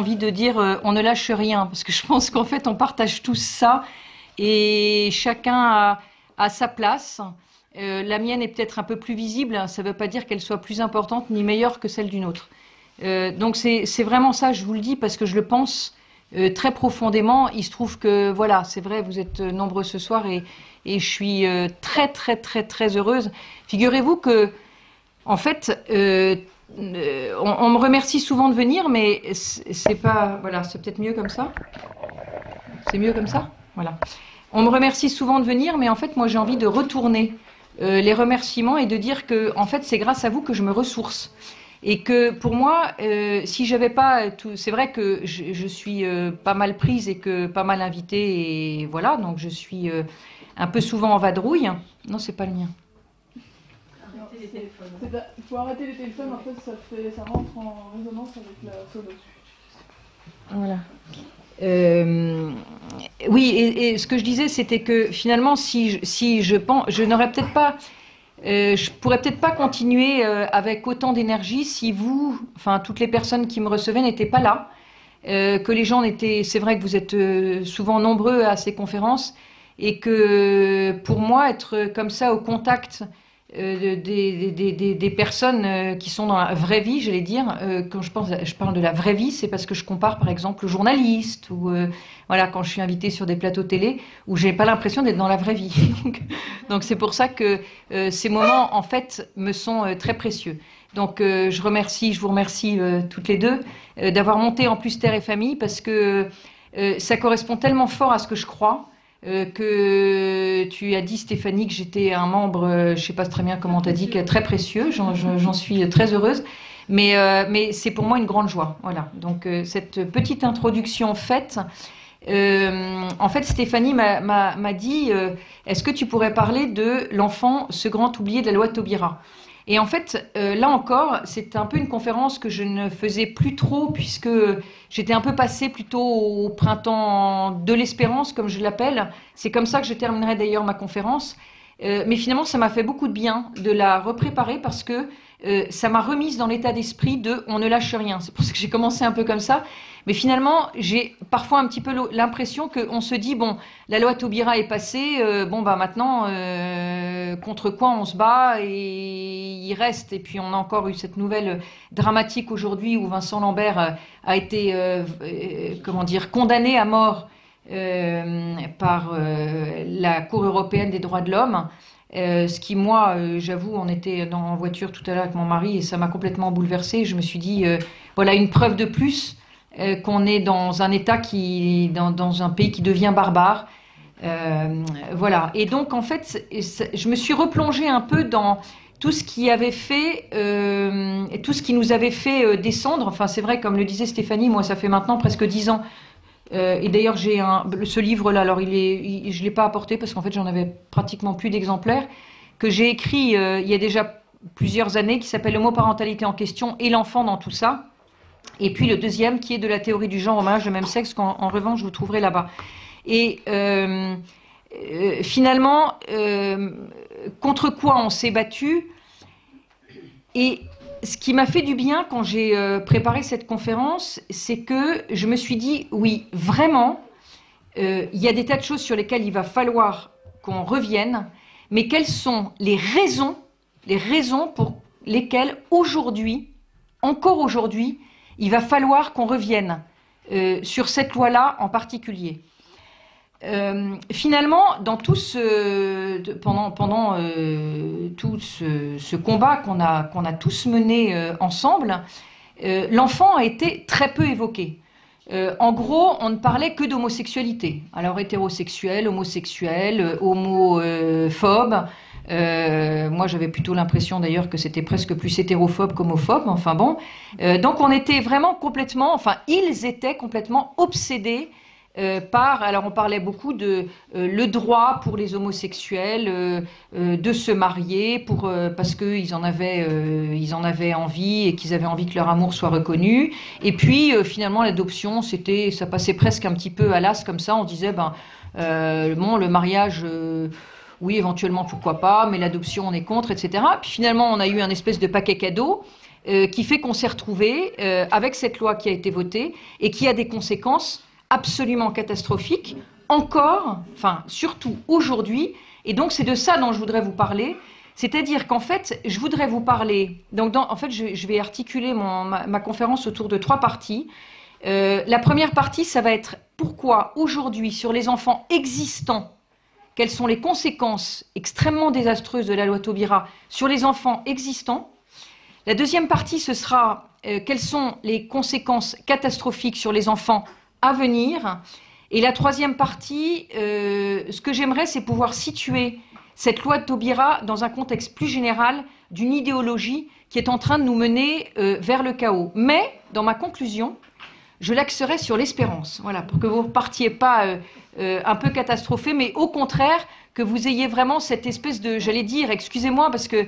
envie de dire on ne lâche rien, parce que je pense qu'en fait on partage tous ça, et chacun a sa place. La mienne est peut-être un peu plus visible, hein, ça ne veut pas dire qu'elle soit plus importante ni meilleure que celle d'une autre. Donc c'est vraiment ça, je vous le dis, parce que je le pense très profondément. Il se trouve que, voilà, c'est vrai, vous êtes nombreux ce soir, et je suis très, très, très, très heureuse. Figurez-vous que, en fait, on me remercie souvent de venir, mais c'est pas... Voilà, c'est peut-être mieux comme ça. C'est mieux comme ça? Voilà. On me remercie souvent de venir, mais en fait, moi, j'ai envie de retourner les remerciements et de dire que, en fait, c'est grâce à vous que je me ressource. Et que pour moi, si j'avais pas tout, c'est vrai que je suis pas mal prise et que pas mal invitée, et voilà, donc je suis un peu souvent en vadrouille. Non, c'est pas le mien. Il faut arrêter les téléphones, en fait, ça rentre en résonance avec la sono. Voilà. Oui, et ce que je disais, c'était que finalement, si je pense, je n'aurais peut-être pas, je pourrais peut-être pas continuer avec autant d'énergie si vous, enfin toutes les personnes qui me recevaient n'étaient pas là, que les gens n'étaient. C'est vrai que vous êtes souvent nombreux à ces conférences, et que pour moi, être comme ça au contact des personnes qui sont dans la vraie vie, j'allais dire, quand je parle de la vraie vie, c'est parce que je compare par exemple aux journalistes, ou voilà, quand je suis invitée sur des plateaux télé où j'ai pas l'impression d'être dans la vraie vie. Donc c'est pour ça que ces moments en fait me sont très précieux. Donc je vous remercie toutes les deux d'avoir monté En plus Terre et Famille, parce que ça correspond tellement fort à ce que je crois. Que tu as dit, Stéphanie, que j'étais un membre, je ne sais pas très bien comment tu as dit, très précieux, j'en suis très heureuse, mais c'est pour moi une grande joie. Voilà. Donc cette petite introduction faite, en fait Stéphanie m'a dit, est-ce que tu pourrais parler de l'enfant, ce grand oublié de la loi Taubira? Et en fait, là encore, c'est un peu une conférence que je ne faisais plus trop, puisque j'étais un peu passée plutôt au printemps de l'espérance, comme je l'appelle. C'est comme ça que je terminerai d'ailleurs ma conférence. Mais finalement, ça m'a fait beaucoup de bien de la repréparer, parce que ça m'a remise dans l'état d'esprit de on ne lâche rien. C'est pour ça que j'ai commencé un peu comme ça. Mais finalement, j'ai parfois un petit peu l'impression qu'on se dit, bon, la loi Taubira est passée, bon, bah maintenant, contre quoi on se bat, et il reste. Et puis on a encore eu cette nouvelle dramatique aujourd'hui où Vincent Lambert a été, comment dire, condamné à mort par la Cour européenne des droits de l'homme. Ce qui, moi, j'avoue, on était en voiture tout à l'heure avec mon mari et ça m'a complètement bouleversée. Je me suis dit, voilà une preuve de plus qu'on est dans un État dans un pays qui devient barbare. Voilà. Et donc, en fait, je me suis replongée un peu dans tout ce qui avait fait, tout ce qui nous avait fait descendre. Enfin, c'est vrai, comme le disait Stéphanie, moi, ça fait maintenant presque 10 ans. Et d'ailleurs, j'ai ce livre-là, alors je ne l'ai pas apporté parce qu'en fait, j'en avais pratiquement plus d'exemplaires, que j'ai écrit il y a déjà plusieurs années, qui s'appelle L'homoparentalité en question et l'enfant dans tout ça. Et puis le deuxième, qui est de la théorie du genre au mariage de même sexe, qu'en revanche, vous trouverez là-bas. Et finalement, contre quoi on s'est battu. Et ce qui m'a fait du bien quand j'ai préparé cette conférence, c'est que je me suis dit, oui, vraiment, il y a des tas de choses sur lesquelles il va falloir qu'on revienne, mais quelles sont les raisons pour lesquelles aujourd'hui, encore aujourd'hui, il va falloir qu'on revienne sur cette loi-là en particulier. Finalement, dans tout pendant tout ce combat qu'on a tous mené ensemble, l'enfant a été très peu évoqué. En gros, on ne parlait que d'homosexualité. Alors hétérosexuel, homosexuel, homophobe. Moi, j'avais plutôt l'impression d'ailleurs que c'était presque plus hétérophobe qu'homophobe. Enfin bon. Donc on était vraiment complètement, enfin ils étaient complètement obsédés alors on parlait beaucoup de le droit pour les homosexuels de se marier parce qu'ils en avaient envie et qu'ils avaient envie que leur amour soit reconnu. Et puis finalement l'adoption, ça passait presque un petit peu à l'as comme ça. On disait bon, le mariage, oui éventuellement pourquoi pas, mais l'adoption on est contre, etc. Puis finalement on a eu un espèce de paquet cadeau. qui fait qu'on s'est retrouvé avec cette loi qui a été votée et qui a des conséquences absolument catastrophiques, encore, enfin surtout aujourd'hui. Et donc c'est de ça dont je voudrais vous parler. C'est-à-dire qu'en fait, je voudrais vous parler... Donc en fait, je vais articuler ma conférence autour de 3 parties. La première partie, ça va être pourquoi aujourd'hui, sur les enfants existants, quelles sont les conséquences extrêmement désastreuses de la loi Taubira sur les enfants existants. La deuxième partie, ce sera quelles sont les conséquences catastrophiques sur les enfants à venir. Et la troisième partie, ce que j'aimerais, c'est pouvoir situer cette loi de Taubira dans un contexte plus général d'une idéologie qui est en train de nous mener vers le chaos. Mais, dans ma conclusion, je l'axerai sur l'espérance, voilà, pour que vous ne repartiez pas un peu catastrophé, mais au contraire, que vous ayez vraiment cette espèce de, j'allais dire, excusez-moi, parce que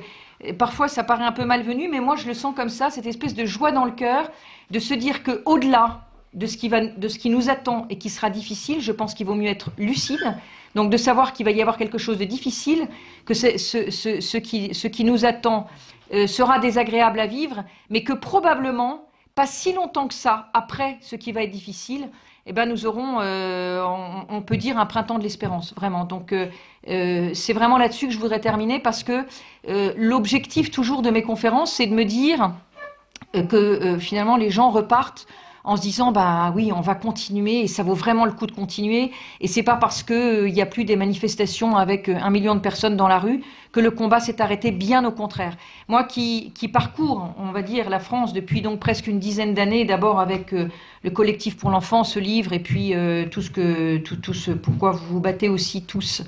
parfois ça paraît un peu malvenu, mais moi je le sens comme ça, cette espèce de joie dans le cœur, de se dire qu'au-delà de ce qui nous attend et qui sera difficile, je pense qu'il vaut mieux être lucide, donc de savoir qu'il va y avoir quelque chose de difficile, que ce qui nous attend sera désagréable à vivre, mais que probablement, pas si longtemps que ça, après ce qui va être difficile, eh ben nous aurons, on peut dire, un printemps de l'espérance, vraiment. Donc c'est vraiment là-dessus que je voudrais terminer, parce que l'objectif toujours de mes conférences, c'est de me dire que finalement les gens repartent en se disant bah oui, on va continuer et ça vaut vraiment le coup de continuer, et c'est pas parce que il y a plus des manifestations avec 1 million de personnes dans la rue que le combat s'est arrêté, bien au contraire. Moi qui parcours, on va dire, la France depuis donc presque une dizaine d'années, d'abord avec le collectif pour l'enfant, ce livre, et puis tout ce pourquoi vous vous battez aussi tous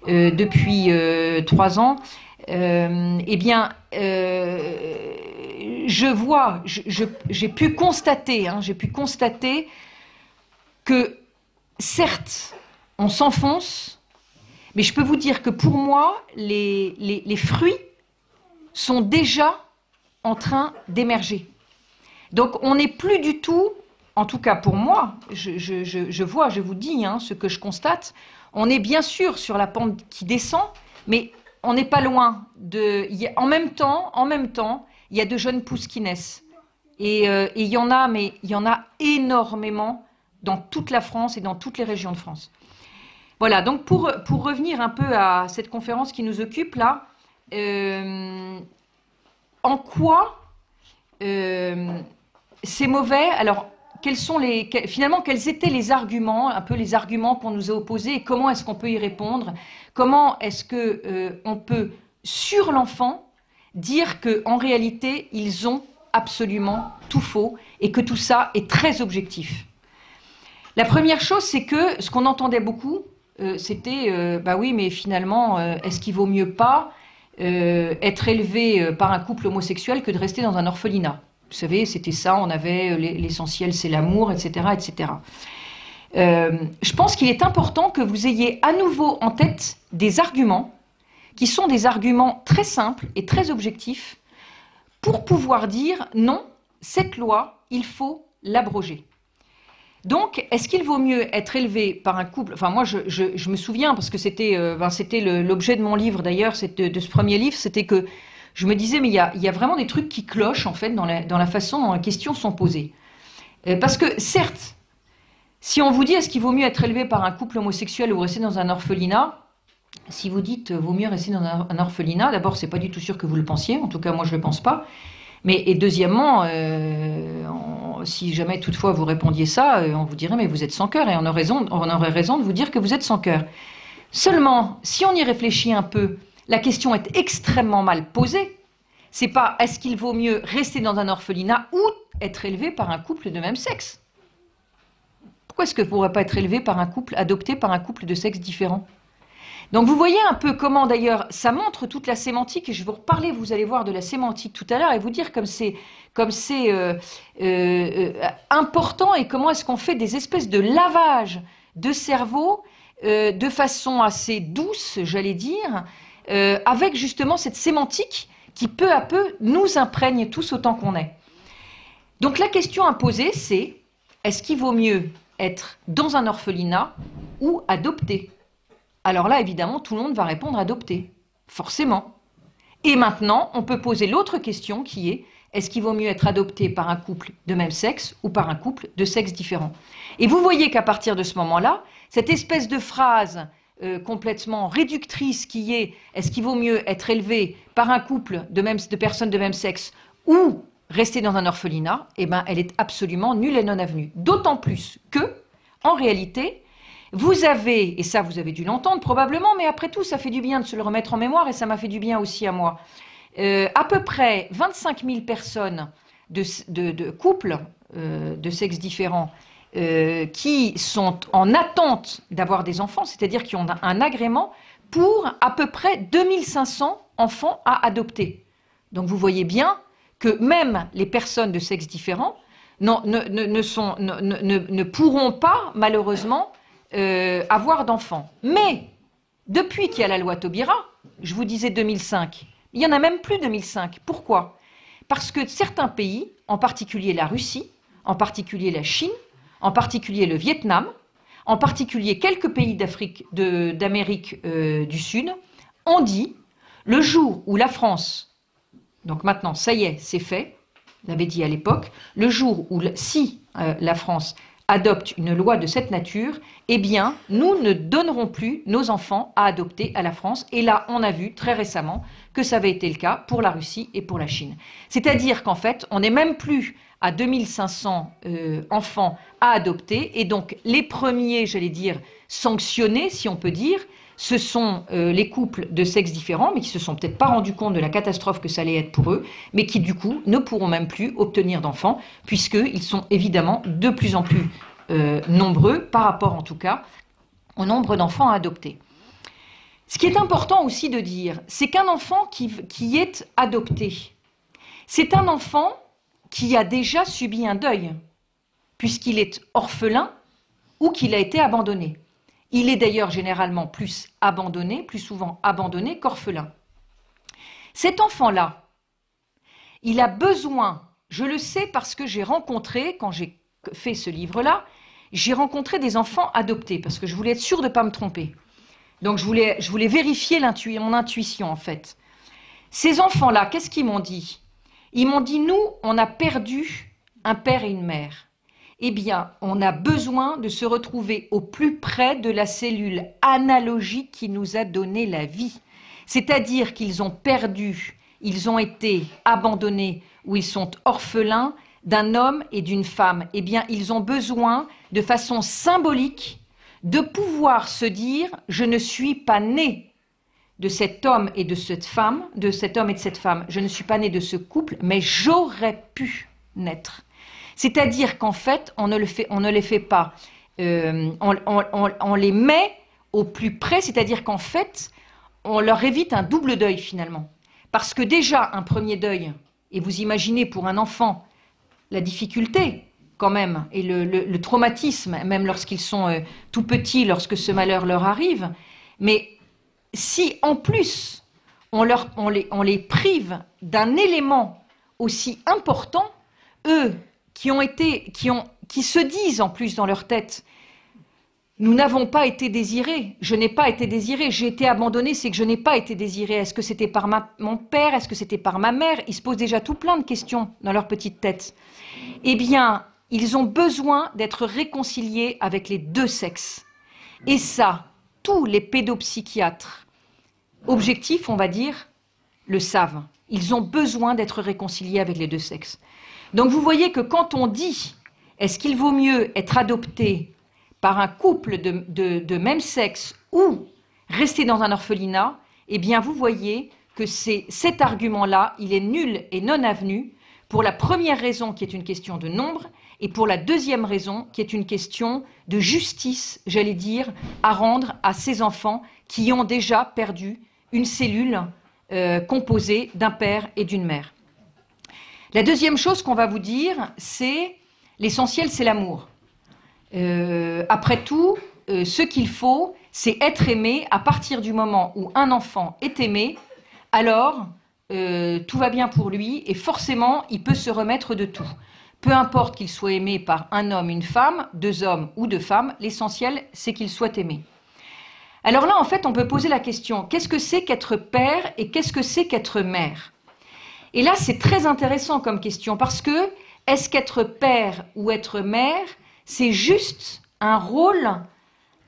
depuis 3 ans, eh bien j'ai pu constater que certes, on s'enfonce, mais je peux vous dire que pour moi, les fruits sont déjà en train d'émerger. Donc on n'est plus du tout, en tout cas pour moi, je vous dis ce que je constate, on est bien sûr sur la pente qui descend, mais on n'est pas loin de... En même temps, il y a de jeunes pousses qui naissent. Et il y en a, mais il y en a énormément dans toute la France et dans toutes les régions de France. Voilà, donc pour revenir un peu à cette conférence qui nous occupe là, en quoi c'est mauvais? Alors, finalement, quels étaient les arguments, un peu les arguments qu'on nous a opposés, et comment est-ce qu'on peut y répondre? Comment est-ce qu'on peut, sur l'enfant, dire qu'en réalité, ils ont absolument tout faux et que tout ça est très objectif? La première chose, c'est que ce qu'on entendait beaucoup, c'était bah oui, mais finalement, est-ce qu'il vaut mieux pas être élevé par un couple homosexuel que de rester dans un orphelinat? Vous savez, c'était ça, on avait l'essentiel, c'est l'amour, etc., etc. Je pense qu'il est important que vous ayez à nouveau en tête des arguments qui sont des arguments très simples et très objectifs pour pouvoir dire non, cette loi, il faut l'abroger. Donc, est-ce qu'il vaut mieux être élevé par un couple? Enfin, moi, je me souviens, parce que c'était l'objet de mon livre, d'ailleurs, de ce premier livre, c'était que je me disais, mais il y a vraiment des trucs qui clochent, en fait, dans la façon dont les questions sont posées. Parce que, certes, si on vous dit, est-ce qu'il vaut mieux être élevé par un couple homosexuel ou rester dans un orphelinat? Si vous dites, vaut mieux rester dans un orphelinat, d'abord, c'est pas du tout sûr que vous le pensiez, en tout cas, moi, je le pense pas. Et deuxièmement, si jamais toutefois vous répondiez ça, on vous dirait, mais vous êtes sans cœur, et on aurait raison de vous dire que vous êtes sans cœur. Seulement, si on y réfléchit un peu, la question est extrêmement mal posée. C'est pas est-ce qu'il vaut mieux rester dans un orphelinat ou être élevé par un couple de même sexe? Pourquoi est-ce que vous ne pourrez pas être élevé par un couple, adopté par un couple de sexe différent? Donc vous voyez un peu comment d'ailleurs ça montre toute la sémantique, et je vais vous reparler, vous allez voir, de la sémantique tout à l'heure, et vous dire comme c'est important, et comment est-ce qu'on fait des espèces de lavage de cerveau de façon assez douce, j'allais dire, avec justement cette sémantique qui peu à peu nous imprègne tous autant qu'on est. Donc la question à poser, c'est est-ce qu'il vaut mieux être dans un orphelinat ou adopté? Alors là, évidemment, tout le monde va répondre adopté, forcément. Et maintenant, on peut poser l'autre question qui est est-ce qu'il vaut mieux être adopté par un couple de même sexe ou par un couple de sexe différent? Et vous voyez qu'à partir de ce moment-là, cette espèce de phrase complètement réductrice qui est « est-ce qu'il vaut mieux être élevé par un couple de personnes de même sexe ou rester dans un orphelinat ?» eh ben, elle est absolument nulle et non avenue. D'autant plus que, en réalité, vous avez, et ça vous avez dû l'entendre probablement, mais après tout, ça fait du bien de se le remettre en mémoire et ça m'a fait du bien aussi à moi. À peu près 25 000 personnes de couples de sexes différents qui sont en attente d'avoir des enfants, c'est-à-dire qui ont un agrément pour à peu près 2500 enfants à adopter. Donc vous voyez bien que même les personnes de sexes différents ne pourront pas, malheureusement, avoir d'enfants. Mais, depuis qu'il y a la loi Taubira, je vous disais 2005, il n'y en a même plus 2005. Pourquoi? Parce que certains pays, en particulier la Russie, en particulier la Chine, en particulier le Vietnam, en particulier quelques pays d'Amérique du Sud, ont dit, le jour où la France, donc maintenant, ça y est, c'est fait, l'avait dit à l'époque, le jour où, si la France adopte une loi de cette nature, eh bien, nous ne donnerons plus nos enfants à adopter à la France. Et là, on a vu très récemment que ça avait été le cas pour la Russie et pour la Chine. C'est-à-dire qu'en fait, on n'est même plus à 2500 enfants à adopter. Et donc, les premiers, j'allais dire, sanctionnés, si on peut dire, ce sont les couples de sexes différents, mais qui se sont peut-être pas rendus compte de la catastrophe que ça allait être pour eux, mais qui du coup ne pourront même plus obtenir d'enfants, puisqu'ils sont évidemment de plus en plus nombreux, par rapport en tout cas au nombre d'enfants à adopter. Ce qui est important aussi de dire, c'est qu'un enfant qui est adopté, c'est un enfant qui a déjà subi un deuil, puisqu'il est orphelin ou qu'il a été abandonné. Il est d'ailleurs généralement plus souvent abandonné qu'orphelin. Cet enfant-là, il a besoin, je le sais parce que j'ai rencontré, quand j'ai fait ce livre-là, j'ai rencontré des enfants adoptés, parce que je voulais être sûre de ne pas me tromper. Donc je voulais vérifier mon intuition en fait. Ces enfants-là, qu'est-ce qu'ils m'ont dit? Ils m'ont dit, nous, on a perdu un père et une mère. Eh bien, on a besoin de se retrouver au plus près de la cellule analogique qui nous a donné la vie. C'est-à-dire qu'ils ont perdu, ils ont été abandonnés ou ils sont orphelins d'un homme et d'une femme. Eh bien, ils ont besoin, de façon symbolique, de pouvoir se dire « je ne suis pas né de cet homme et de cette femme, de cet homme et de cette femme, je ne suis pas né de ce couple, mais j'aurais pu naître ». C'est-à-dire qu'en fait, on ne les fait pas, on les met au plus près, c'est-à-dire qu'en fait, on leur évite un double deuil finalement. Parce que déjà, un premier deuil, et vous imaginez pour un enfant, la difficulté quand même, et le traumatisme, même lorsqu'ils sont tout petits, lorsque ce malheur leur arrive, mais si en plus, on les prive d'un élément aussi important, eux, qui se disent en plus dans leur tête, nous n'avons pas été désirés, je n'ai pas été désiré, j'ai été abandonné, c'est que je n'ai pas été désiré. Est-ce que c'était par mon père, est-ce que c'était par ma mère? Ils se posent déjà tout plein de questions dans leur petite tête. Eh bien, ils ont besoin d'être réconciliés avec les deux sexes. Et ça, tous les pédopsychiatres objectifs, on va dire, le savent. Ils ont besoin d'être réconciliés avec les deux sexes. Donc vous voyez que quand on dit « est-ce qu'il vaut mieux être adopté par un couple de même sexe ou rester dans un orphelinat ?» eh bien vous voyez que cet argument-là, il est nul et non avenu pour la première raison qui est une question de nombre et pour la deuxième raison qui est une question de justice, j'allais dire, à rendre à ces enfants qui ont déjà perdu une cellule composée d'un père et d'une mère. La deuxième chose qu'on va vous dire, c'est l'essentiel, c'est l'amour. Après tout, ce qu'il faut, c'est être aimé. À partir du moment où un enfant est aimé, alors tout va bien pour lui et forcément, il peut se remettre de tout. Peu importe qu'il soit aimé par un homme, une femme, deux hommes ou deux femmes, l'essentiel, c'est qu'il soit aimé. Alors là, en fait, on peut poser la question, qu'est-ce que c'est qu'être père et qu'est-ce que c'est qu'être mère ? Et là, c'est très intéressant comme question, parce que est-ce qu'être père ou être mère, c'est juste un rôle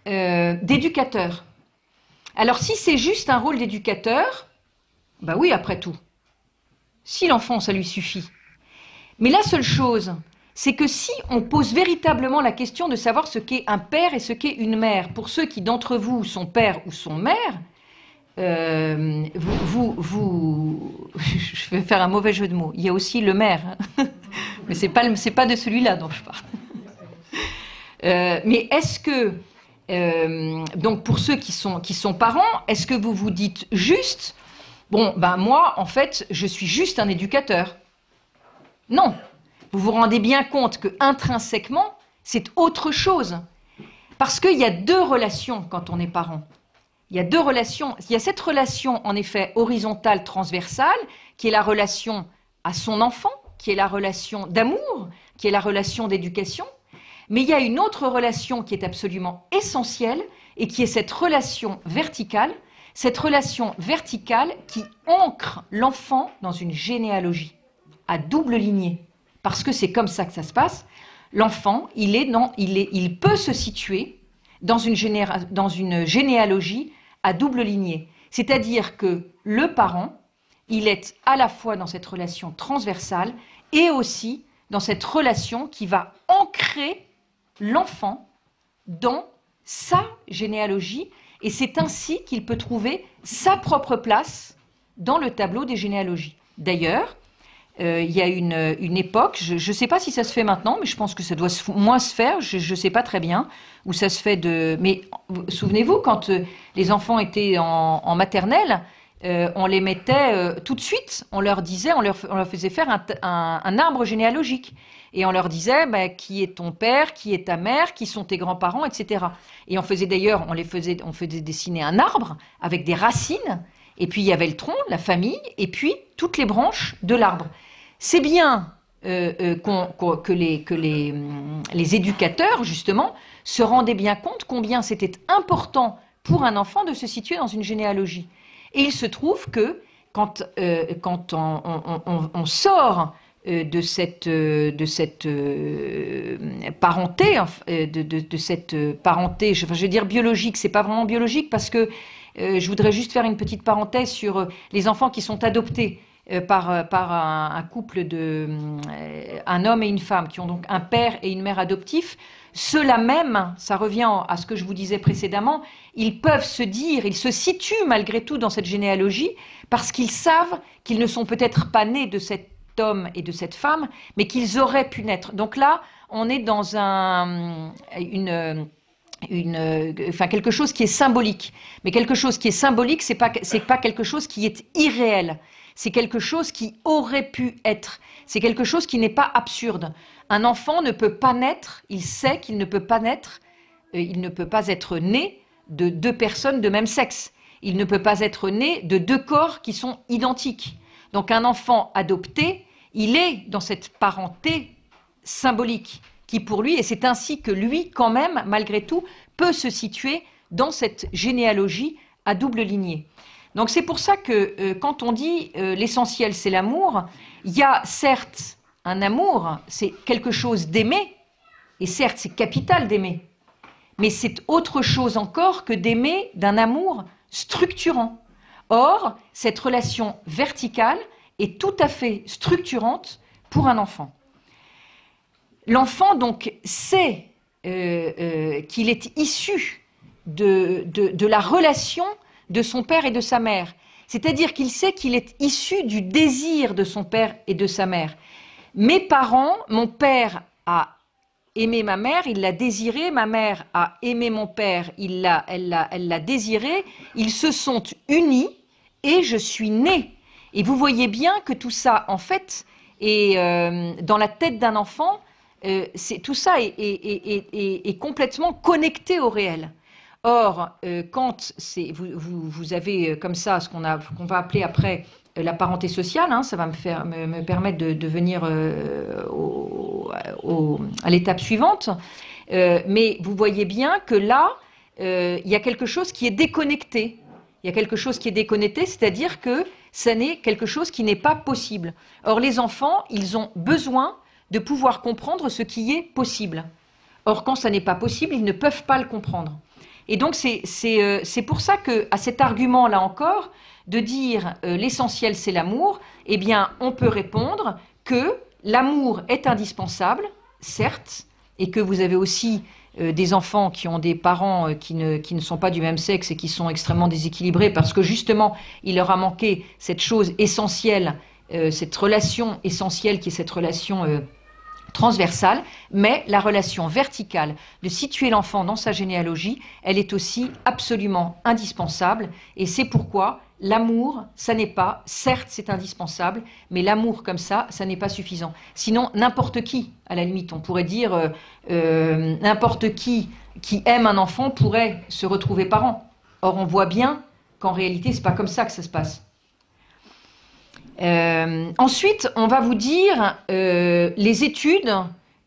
d'éducateur? Alors, si c'est juste un rôle d'éducateur, bah oui, après tout. Si l'enfant, ça lui suffit. Mais la seule chose, c'est que si on pose véritablement la question de savoir ce qu'est un père et ce qu'est une mère, pour ceux qui d'entre vous sont père ou sont mère, je vais faire un mauvais jeu de mots. Il y a aussi le maire, mais c'est pas de celui-là dont je parle. Mais est-ce que, donc pour ceux qui sont parents, est-ce que vous vous dites juste, bon, ben moi, en fait, je suis juste un éducateur? Non. Vous vous rendez bien compte que intrinsèquement, c'est autre chose. Parce qu'il y a deux relations quand on est parent. Il y a deux relations. Il y a cette relation, en effet, horizontale, transversale, qui est la relation à son enfant, qui est la relation d'amour, qui est la relation d'éducation. Mais il y a une autre relation qui est absolument essentielle et qui est cette relation verticale qui ancre l'enfant dans une généalogie à double lignée. Parce que c'est comme ça que ça se passe. L'enfant, il peut se situer dans une généalogie à double lignée. C'est-à-dire que le parent, il est à la fois dans cette relation transversale et aussi dans cette relation qui va ancrer l'enfant dans sa généalogie, et c'est ainsi qu'il peut trouver sa propre place dans le tableau des généalogies. D'ailleurs, il y a une époque, je ne sais pas si ça se fait maintenant, mais je pense que ça doit moins se faire, je ne sais pas très bien où ça se fait mais souvenez-vous, quand les enfants étaient en maternelle, on les mettait tout de suite, on leur faisait faire un arbre généalogique. Et on leur disait, qui est ton père, qui est ta mère, qui sont tes grands-parents, etc. Et on faisait d'ailleurs, on faisait dessiner un arbre avec des racines, et puis il y avait le tronc, la famille, et puis toutes les branches de l'arbre. C'est bien que les éducateurs, justement, se rendaient bien compte combien c'était important pour un enfant de se situer dans une généalogie. Et il se trouve que quand on sort de cette parenté, de cette parenté, je vais dire biologique, c'est pas vraiment biologique parce que je voudrais juste faire une petite parenthèse sur les enfants qui sont adoptés par un couple un homme et une femme qui ont donc un père et une mère adoptifs. Ceux-là même, ça revient à ce que je vous disais précédemment, ils peuvent se dire, ils se situent malgré tout dans cette généalogie parce qu'ils savent qu'ils ne sont peut-être pas nés de cet homme et de cette femme, mais qu'ils auraient pu naître. Donc là, on est dans quelque chose qui est symbolique. Mais quelque chose qui est symbolique, c'est pas quelque chose qui est irréel. C'est quelque chose qui aurait pu être. C'est quelque chose qui n'est pas absurde. Un enfant ne peut pas naître, il sait qu'il ne peut pas naître, il ne peut pas être né de deux personnes de même sexe. Il ne peut pas être né de deux corps qui sont identiques. Donc un enfant adopté, il est dans cette parenté symbolique qui pour lui, et c'est ainsi que lui, quand même, malgré tout, peut se situer dans cette généalogie à double lignée. Donc c'est pour ça que quand on dit l'essentiel c'est l'amour, il y a certes un amour, c'est quelque chose d'aimer, et certes c'est capital d'aimer, mais c'est autre chose encore que d'aimer d'un amour structurant. Or, cette relation verticale est tout à fait structurante pour un enfant. L'enfant donc sait qu'il est issu de la relation de son père et de sa mère. C'est-à-dire qu'il sait qu'il est issu du désir de son père et de sa mère. Mes parents, mon père a aimé ma mère, il l'a désiré, ma mère a aimé mon père, elle l'a désiré, ils se sont unis et je suis née. Et vous voyez bien que tout ça, en fait, est dans la tête d'un enfant, tout ça est complètement connecté au réel. Or, quand vous avez comme ça ce qu'on va appeler après la parenté sociale, hein, ça va me permettre de venir à l'étape suivante, mais vous voyez bien que là, il y a quelque chose qui est déconnecté. Il y a quelque chose qui est déconnecté, c'est-à-dire que ça n'est quelque chose qui n'est pas possible. Or, les enfants, ils ont besoin de pouvoir comprendre ce qui est possible. Or, quand ça n'est pas possible, ils ne peuvent pas le comprendre. Et donc, c'est pour ça qu'à cet argument-là encore, de dire l'essentiel c'est l'amour, eh bien, on peut répondre que l'amour est indispensable, certes, et que vous avez aussi des enfants qui ont des parents qui ne sont pas du même sexe et qui sont extrêmement déséquilibrés parce que justement, il leur a manqué cette chose essentielle, cette relation essentielle qui est cette relation transversale, mais la relation verticale de situer l'enfant dans sa généalogie, elle est aussi absolument indispensable et c'est pourquoi l'amour, ça n'est pas, certes c'est indispensable, mais l'amour comme ça n'est pas suffisant. Sinon, n'importe qui, à la limite, on pourrait dire n'importe qui aime un enfant pourrait se retrouver parent. Or, on voit bien qu'en réalité, c'est pas comme ça que ça se passe. Ensuite, on va vous dire les études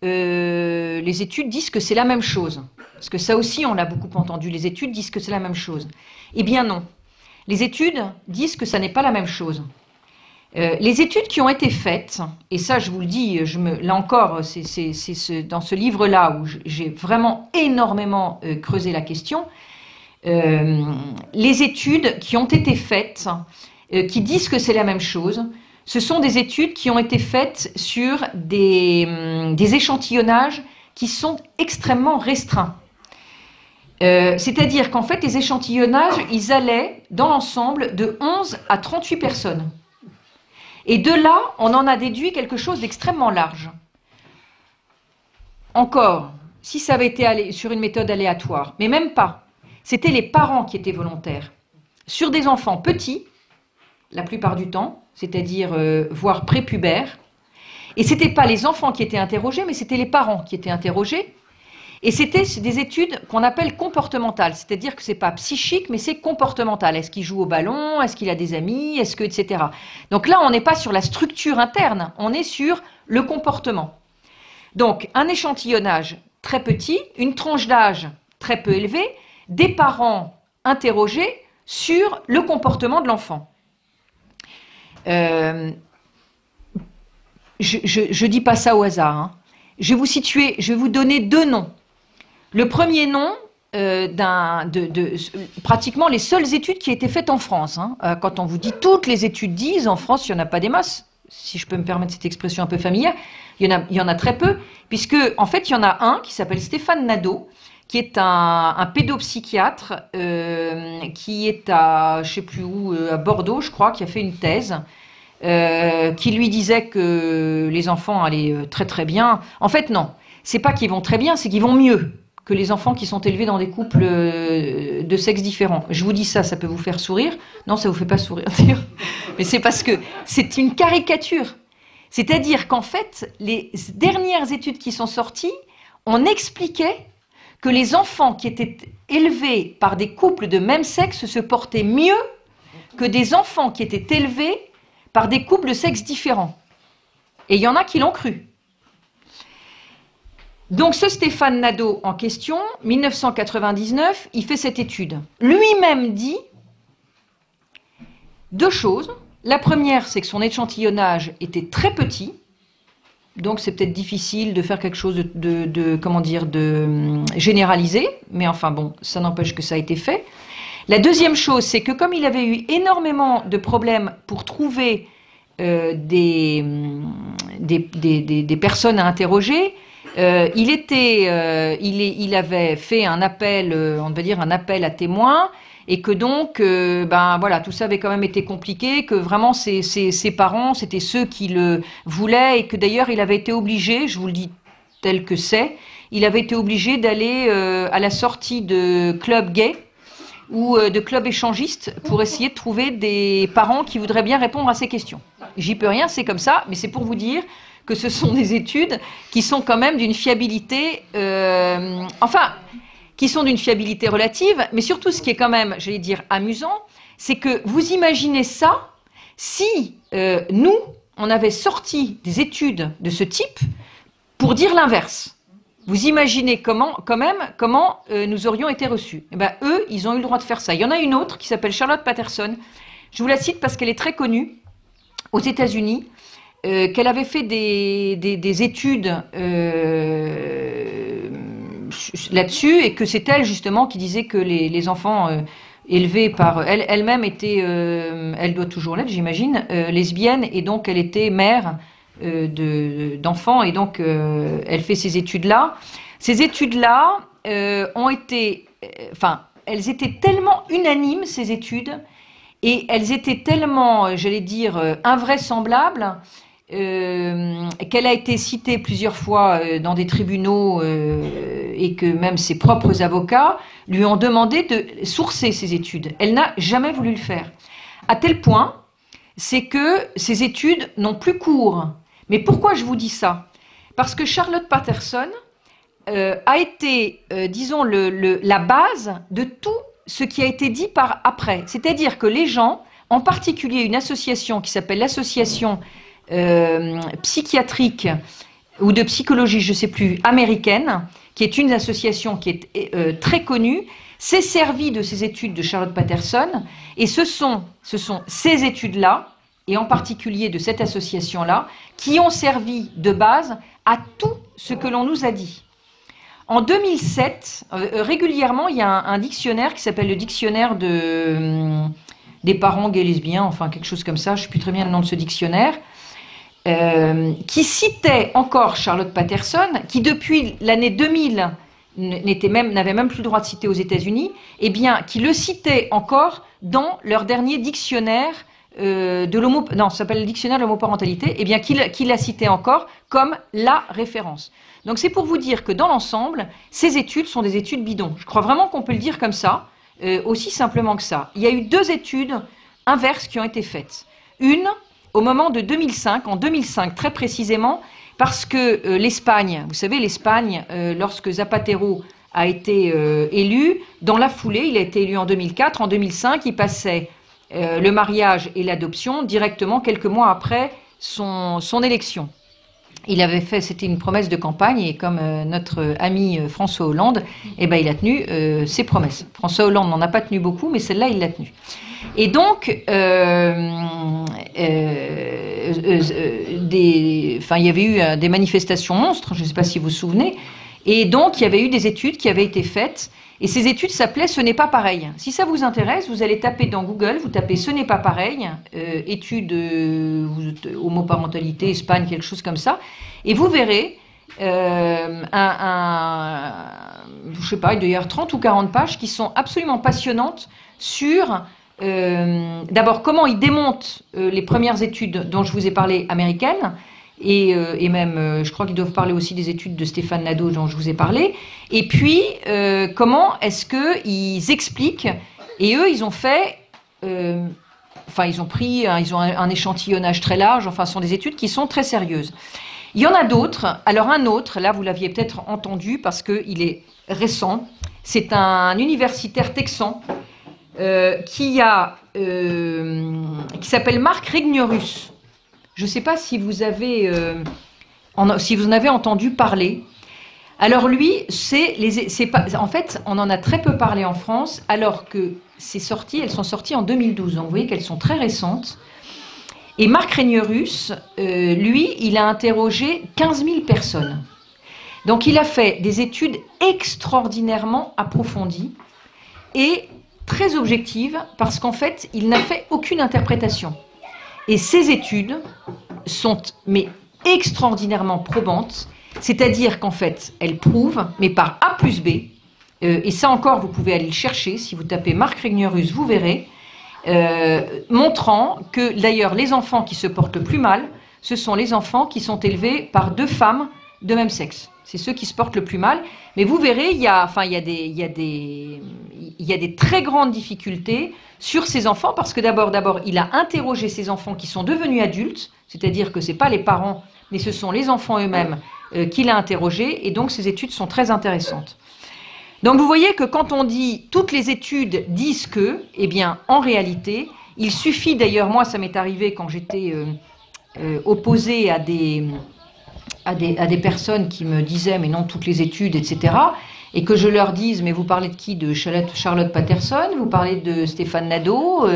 disent que c'est la même chose. Parce que ça aussi, on l'a beaucoup entendu. Les études disent que c'est la même chose. Eh bien non. Les études disent que ça n'est pas la même chose. Les études qui ont été faites, et ça je vous le dis, là encore, c'est dans ce livre-là où j'ai vraiment énormément creusé la question, les études qui ont été faites, qui disent que c'est la même chose, ce sont des études qui ont été faites sur des échantillonnages qui sont extrêmement restreints. C'est-à-dire qu'en fait, les échantillonnages, ils allaient dans l'ensemble de 11 à 38 personnes. Et de là, on en a déduit quelque chose d'extrêmement large. Encore, si ça avait été sur une méthode aléatoire, mais même pas, c'était les parents qui étaient volontaires. Sur des enfants petits, la plupart du temps, c'est-à-dire voire prépubères, et ce n'étaient pas les enfants qui étaient interrogés, mais c'était les parents qui étaient interrogés. Et c'était des études qu'on appelle comportementales, c'est-à-dire que ce n'est pas psychique, mais c'est comportemental. Est-ce qu'il joue au ballon? Est-ce qu'il a des amis? Est-ce que, etc. Donc là, on n'est pas sur la structure interne, on est sur le comportement. Donc, un échantillonnage très petit, une tranche d'âge très peu élevée, des parents interrogés sur le comportement de l'enfant. Je ne dis pas ça au hasard, hein. Je vais vous donner deux noms. Le premier nom, pratiquement les seules études qui étaient faites en France. Hein. Quand on vous dit toutes les études disent, en France, il n'y en a pas des masses. Si je peux me permettre cette expression un peu familière, il y en a très peu, puisque en fait, il y en a un qui s'appelle Stéphane Nadeau, qui est un pédopsychiatre qui est à, je ne sais plus où, à Bordeaux, je crois, qui a fait une thèse, qui lui disait que les enfants allaient très très bien. En fait, non. C'est pas qu'ils vont très bien, c'est qu'ils vont mieux que les enfants qui sont élevés dans des couples de sexes différents. Je vous dis ça, ça peut vous faire sourire. Non, ça vous fait pas sourire, d'ailleurs. Mais c'est parce que c'est une caricature. C'est-à-dire qu'en fait, les dernières études qui sont sorties, on expliquait que les enfants qui étaient élevés par des couples de même sexe se portaient mieux que des enfants qui étaient élevés par des couples de sexes différents. Et il y en a qui l'ont cru. Donc ce Stéphane Nadeau en question, 1999, il fait cette étude. Lui-même dit deux choses. La première, c'est que son échantillonnage était très petit, donc c'est peut-être difficile de faire quelque chose de généralisé, mais enfin bon, ça n'empêche que ça a été fait. La deuxième chose, c'est que comme il avait eu énormément de problèmes pour trouver des personnes à interroger, il avait fait un appel, on va dire un appel à témoins, et que donc, ben voilà, tout ça avait quand même été compliqué, que vraiment ses parents, c'était ceux qui le voulaient, et que d'ailleurs il avait été obligé, je vous le dis tel que c'est, il avait été obligé d'aller à la sortie de club gay ou de club échangiste pour essayer de trouver des parents qui voudraient bien répondre à ces questions. J'y peux rien, c'est comme ça, mais c'est pour vous dire que ce sont des études qui sont quand même d'une fiabilité, qui sont d'une fiabilité relative, mais surtout ce qui est quand même, j'allais dire, amusant, c'est que vous imaginez ça si nous, on avait sorti des études de ce type pour dire l'inverse. Vous imaginez comment nous aurions été reçus. Eh ben, eux, ils ont eu le droit de faire ça. Il y en a une autre qui s'appelle Charlotte Patterson, Je vous la cite parce qu'elle est très connue aux États-Unis, qu'elle avait fait des études là-dessus, et que c'est elle justement qui disait que les enfants élevés par elle-même étaient, elle doit toujours l'être, j'imagine, lesbienne, et donc elle était mère d'enfants, et donc elle fait ces études-là. Ces études-là ont été, elles étaient tellement unanimes, ces études, et elles étaient tellement, j'allais dire, invraisemblables, qu'elle a été citée plusieurs fois dans des tribunaux, et que même ses propres avocats lui ont demandé de sourcer ces études. Elle n'a jamais voulu le faire. À tel point, c'est que ces études n'ont plus cours. Mais pourquoi je vous dis ça? Parce que Charlotte Patterson a été, disons, la base de tout ce qui a été dit par après. C'est-à-dire que les gens, en particulier une association qui s'appelle l'association psychiatrique ou de psychologie, je ne sais plus, américaine, qui est une association qui est très connue, s'est servie de ces études de Charlotte Patterson, et ce sont ces études-là, et en particulier de cette association-là, qui ont servi de base à tout ce que l'on nous a dit. En 2007, régulièrement, il y a un dictionnaire qui s'appelle le dictionnaire des parents gays lesbiens, enfin quelque chose comme ça, je ne sais plus très bien le nom de ce dictionnaire, qui citait encore Charlotte Patterson, qui depuis l'année 2000 n'avait même plus le droit de citer aux États-Unis, et bien qui le citait encore dans leur dernier dictionnaire ça s'appelle le dictionnaire de l'homoparentalité, et bien qui la citait encore comme la référence. Donc c'est pour vous dire que dans l'ensemble, ces études sont des études bidons. Je crois vraiment qu'on peut le dire comme ça, aussi simplement que ça. Il y a eu 2 études inverses qui ont été faites. Une, au moment de 2005, en 2005 très précisément, parce que l'Espagne, vous savez, l'Espagne, lorsque Zapatero a été élu, dans la foulée, il a été élu en 2004, en 2005, il passait le mariage et l'adoption directement quelques mois après son élection. Il avait fait, c'était une promesse de campagne, et comme notre ami François Hollande, eh ben, il a tenu ses promesses. François Hollande n'en a pas tenu beaucoup, mais celle-là, il l'a tenue. Et donc, il y avait eu des manifestations monstres, je ne sais pas si vous vous souvenez, et donc il y avait eu des études qui avaient été faites, et ces études s'appelaient « Ce n'est pas pareil ». Si ça vous intéresse, vous allez taper dans Google, vous tapez « Ce n'est pas pareil », études homoparentalité, Espagne, quelque chose comme ça, et vous verrez je sais pas, il doit y avoir 30 ou 40 pages qui sont absolument passionnantes sur, d'abord, comment ils démontent les premières études dont je vous ai parlé, américaines, et même, je crois qu'ils doivent parler aussi des études de Stéphane Nadeau dont je vous ai parlé, et puis comment est-ce qu'ils expliquent, et eux ils ont fait, ils ont pris, ils ont un échantillonnage très large, enfin ce sont des études qui sont très sérieuses. Il y en a d'autres, alors un autre, là vous l'aviez peut-être entendu parce qu'il est récent, c'est un universitaire texan qui s'appelle Marc Regnerus. Je ne sais pas si vous avez, si vous en avez entendu parler. Alors lui, en fait, on en a très peu parlé en France, alors que elles sont sorties en 2012. Donc vous voyez qu'elles sont très récentes. Et Marc Regnerus, lui, il a interrogé 15 000 personnes. Donc il a fait des études extraordinairement approfondies et très objectives, parce qu'en fait, il n'a fait aucune interprétation. Et ces études sont extraordinairement probantes, c'est-à-dire qu'en fait, elles prouvent, mais par A plus B, et ça encore, vous pouvez aller le chercher, si vous tapez Marc Regnerus, vous verrez, montrant que d'ailleurs les enfants qui se portent le plus mal, ce sont les enfants qui sont élevés par 2 femmes de même sexe. C'est ceux qui se portent le plus mal. Mais vous verrez, il y a des très grandes difficultés sur ces enfants, parce que d'abord, il a interrogé ces enfants qui sont devenus adultes, c'est-à-dire que ce n'est pas les parents, mais ce sont les enfants eux-mêmes qu'il a interrogés, et donc ces études sont très intéressantes. Donc vous voyez que quand on dit « toutes les études disent que », eh bien en réalité, il suffit, d'ailleurs moi ça m'est arrivé quand j'étais opposée à des personnes qui me disaient « mais non, toutes les études, etc. » et que je leur dise, mais vous parlez de qui? De Charlotte Patterson, vous parlez de Stéphane Nadeau,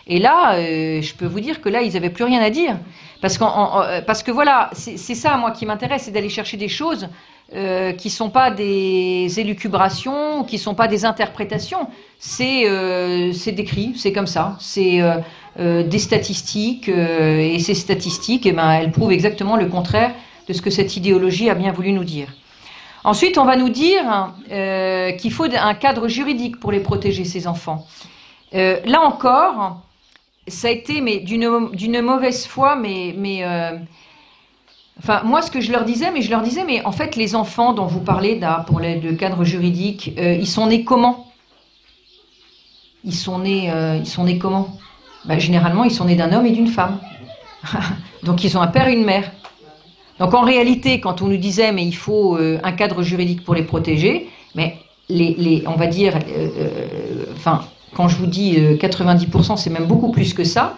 et là, je peux vous dire que là, ils n'avaient plus rien à dire. Parce que voilà, c'est ça, moi, qui m'intéresse, c'est d'aller chercher des choses qui ne sont pas des élucubrations, qui ne sont pas des interprétations. C'est décrit, c'est comme ça. C'est des statistiques, et ces statistiques, eh ben, elles prouvent exactement le contraire de ce que cette idéologie a bien voulu nous dire. Ensuite, on va nous dire qu'il faut un cadre juridique pour les protéger, ces enfants. Là encore, ça a été d'une mauvaise foi, enfin, moi, ce que je leur disais, mais en fait, les enfants dont vous parlez là, pour le cadre juridique, ils sont nés comment? Ils sont nés comment? Ben, généralement, ils sont nés d'un homme et d'une femme. Donc, ils ont un père et une mère. Donc, en réalité, quand on nous disait, mais il faut un cadre juridique pour les protéger, mais on va dire, enfin, quand je vous dis 90%, c'est même beaucoup plus que ça.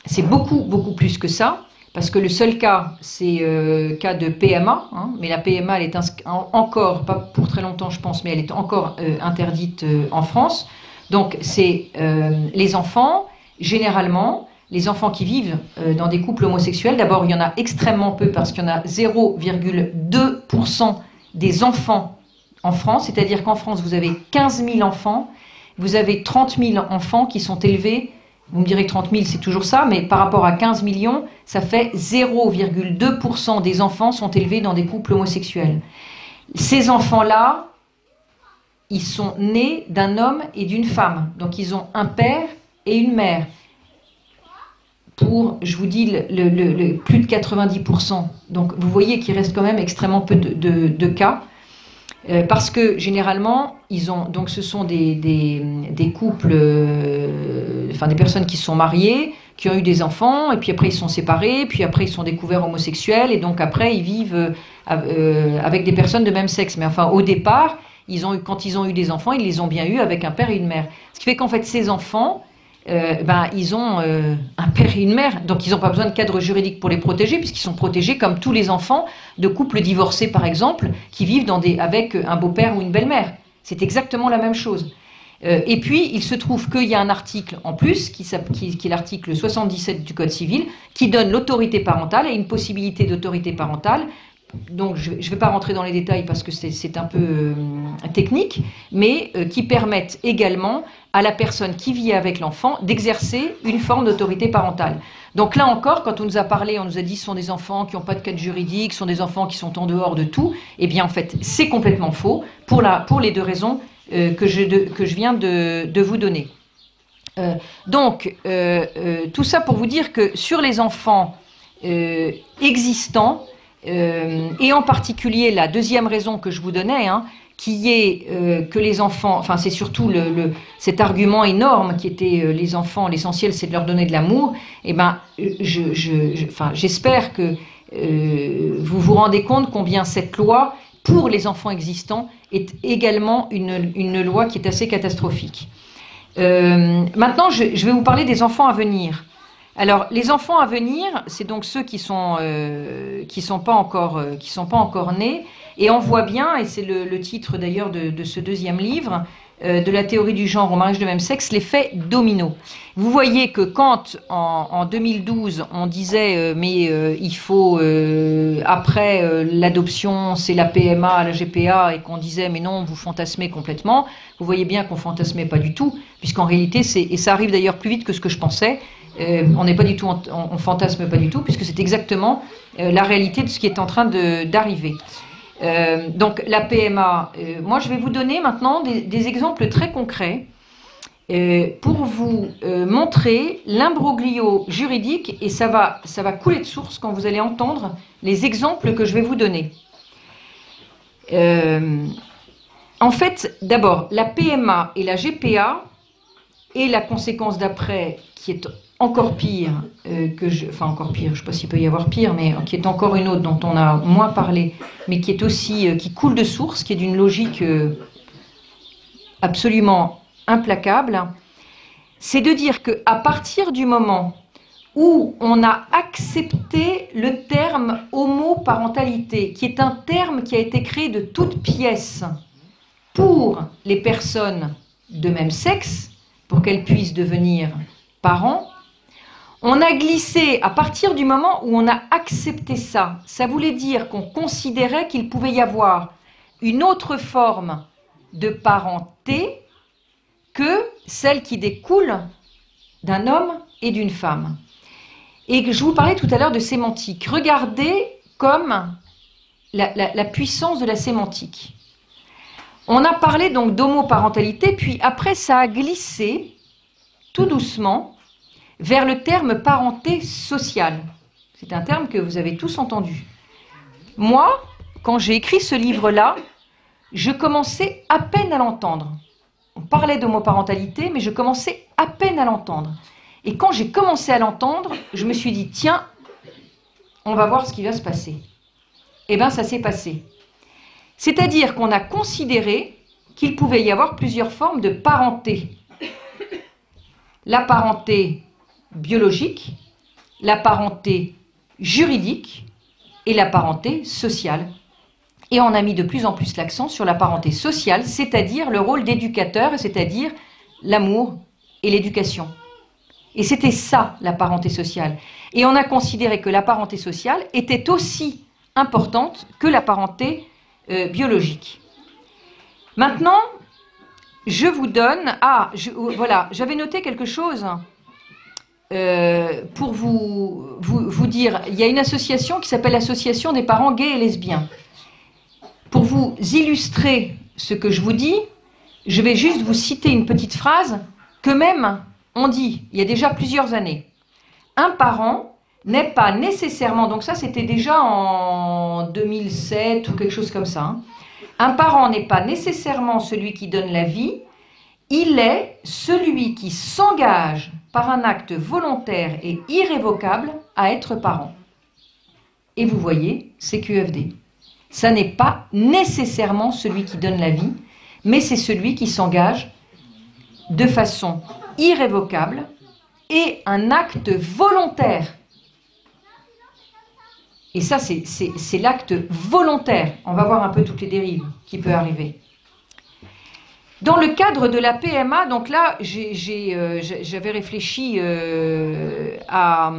C'est beaucoup, beaucoup plus que ça. Parce que le seul cas, c'est cas de PMA, hein, mais la PMA, elle est encore, pas pour très longtemps je pense, mais elle est encore interdite en France. Donc c'est les enfants, généralement, les enfants qui vivent dans des couples homosexuels, d'abord il y en a extrêmement peu parce qu'il y en a 0,2% des enfants en France, c'est-à-dire qu'en France vous avez 15 000 enfants, vous avez 30 000 enfants qui sont élevés. Vous me direz que 30 000, c'est toujours ça, mais par rapport à 15 millions, ça fait 0,2% des enfants sont élevés dans des couples homosexuels. Ces enfants-là, ils sont nés d'un homme et d'une femme. Donc, ils ont un père et une mère. Pour, je vous dis, plus de 90%. Donc, vous voyez qu'il reste quand même extrêmement peu de cas. Parce que généralement, donc ce sont des couples, enfin des personnes qui se sont mariées, qui ont eu des enfants, et puis après ils sont séparés, puis après ils sont découverts homosexuels, et donc après ils vivent avec des personnes de même sexe. Mais enfin, au départ, quand ils ont eu des enfants, ils les ont bien eus avec un père et une mère. Ce qui fait qu'en fait, ces enfants, ils ont un père et une mère, donc ils n'ont pas besoin de cadre juridique pour les protéger, puisqu'ils sont protégés comme tous les enfants de couples divorcés, par exemple, qui vivent avec un beau-père ou une belle-mère. C'est exactement la même chose. Et puis, il se trouve qu'il y a un article en plus, qui est l'article 77 du Code civil, qui donne l'autorité parentale et une possibilité d'autorité parentale. Donc, je ne vais pas rentrer dans les détails parce que c'est un peu technique, mais qui permettent également à la personne qui vit avec l'enfant d'exercer une forme d'autorité parentale. Donc là encore, quand on nous a parlé, on nous a dit que ce sont des enfants qui n'ont pas de cadre juridique, ce sont des enfants qui sont en dehors de tout, eh bien en fait, c'est complètement faux pour les deux raisons que je viens de vous donner. Tout ça pour vous dire que sur les enfants existants, et en particulier la deuxième raison que je vous donnais, hein, qui est que les enfants, enfin c'est surtout cet argument énorme qui était les enfants, l'essentiel c'est de leur donner de l'amour, et ben j'espère que vous vous rendez compte combien cette loi pour les enfants existants est également une loi qui est assez catastrophique. Maintenant je vais vous parler des enfants à venir. Alors, les enfants à venir, c'est donc ceux qui sont pas encore nés, et on voit bien, et c'est le titre d'ailleurs de ce deuxième livre, de la théorie du genre au mariage de même sexe, l'effet domino. Vous voyez que quand en 2012 on disait il faut après l'adoption c'est la PMA, la GPA, et qu'on disait mais non vous fantasmez complètement, vous voyez bien qu'on fantasmait pas du tout, puisqu'en réalité et ça arrive d'ailleurs plus vite que ce que je pensais. On n'est pas du tout, on fantasme pas du tout, puisque c'est exactement la réalité de ce qui est en train d'arriver. Donc la PMA, moi je vais vous donner maintenant des exemples très concrets pour vous montrer l'imbroglio juridique, et ça va couler de source quand vous allez entendre les exemples que je vais vous donner. En fait, d'abord, la PMA et la GPA, et la conséquence d'après, qui est encore pire, encore pire, je ne sais pas s'il peut y avoir pire, mais qui est encore une autre dont on a moins parlé, mais qui est aussi, qui coule de source, qui est d'une logique absolument implacable, c'est de dire qu'à partir du moment où on a accepté le terme homoparentalité, qui est un terme qui a été créé de toutes pièces pour les personnes de même sexe, pour qu'elles puissent devenir parents. On a glissé, à partir du moment où on a accepté ça, ça voulait dire qu'on considérait qu'il pouvait y avoir une autre forme de parenté que celle qui découle d'un homme et d'une femme. Et je vous parlais tout à l'heure de sémantique. Regardez comme la puissance de la sémantique. On a parlé donc d'homoparentalité, puis après ça a glissé tout doucement vers le terme parenté sociale. C'est un terme que vous avez tous entendu. Moi, quand j'ai écrit ce livre-là, je commençais à peine à l'entendre. On parlait d'homoparentalité, mais je commençais à peine à l'entendre. Et quand j'ai commencé à l'entendre, je me suis dit, tiens, on va voir ce qui va se passer. Eh bien, ça s'est passé. C'est-à-dire qu'on a considéré qu'il pouvait y avoir plusieurs formes de parenté. La parenté biologique, la parenté juridique et la parenté sociale. Et on a mis de plus en plus l'accent sur la parenté sociale, c'est-à-dire le rôle d'éducateur, c'est-à-dire l'amour et l'éducation. Et c'était ça, la parenté sociale. Et on a considéré que la parenté sociale était aussi importante que la parenté biologique. Maintenant, je vous donne... voilà, j'avais noté quelque chose pour vous dire. Il y a une association qui s'appelle l'Association des parents gays et lesbiens. Pour vous illustrer ce que je vous dis, je vais juste vous citer une petite phrase qu'eux-mêmes ont dit il y a déjà plusieurs années. Un parent n'est pas nécessairement, donc ça c'était déjà en 2007 ou quelque chose comme ça, hein. Un parent n'est pas nécessairement celui qui donne la vie, il est celui qui s'engage par un acte volontaire et irrévocable à être parent. Et vous voyez, c'est QFD. Ça n'est pas nécessairement celui qui donne la vie, mais c'est celui qui s'engage de façon irrévocable et un acte volontaire. Et ça, c'est l'acte volontaire. On va voir un peu toutes les dérives qui peuvent arriver. Dans le cadre de la PMA, donc là, j'avais réfléchi à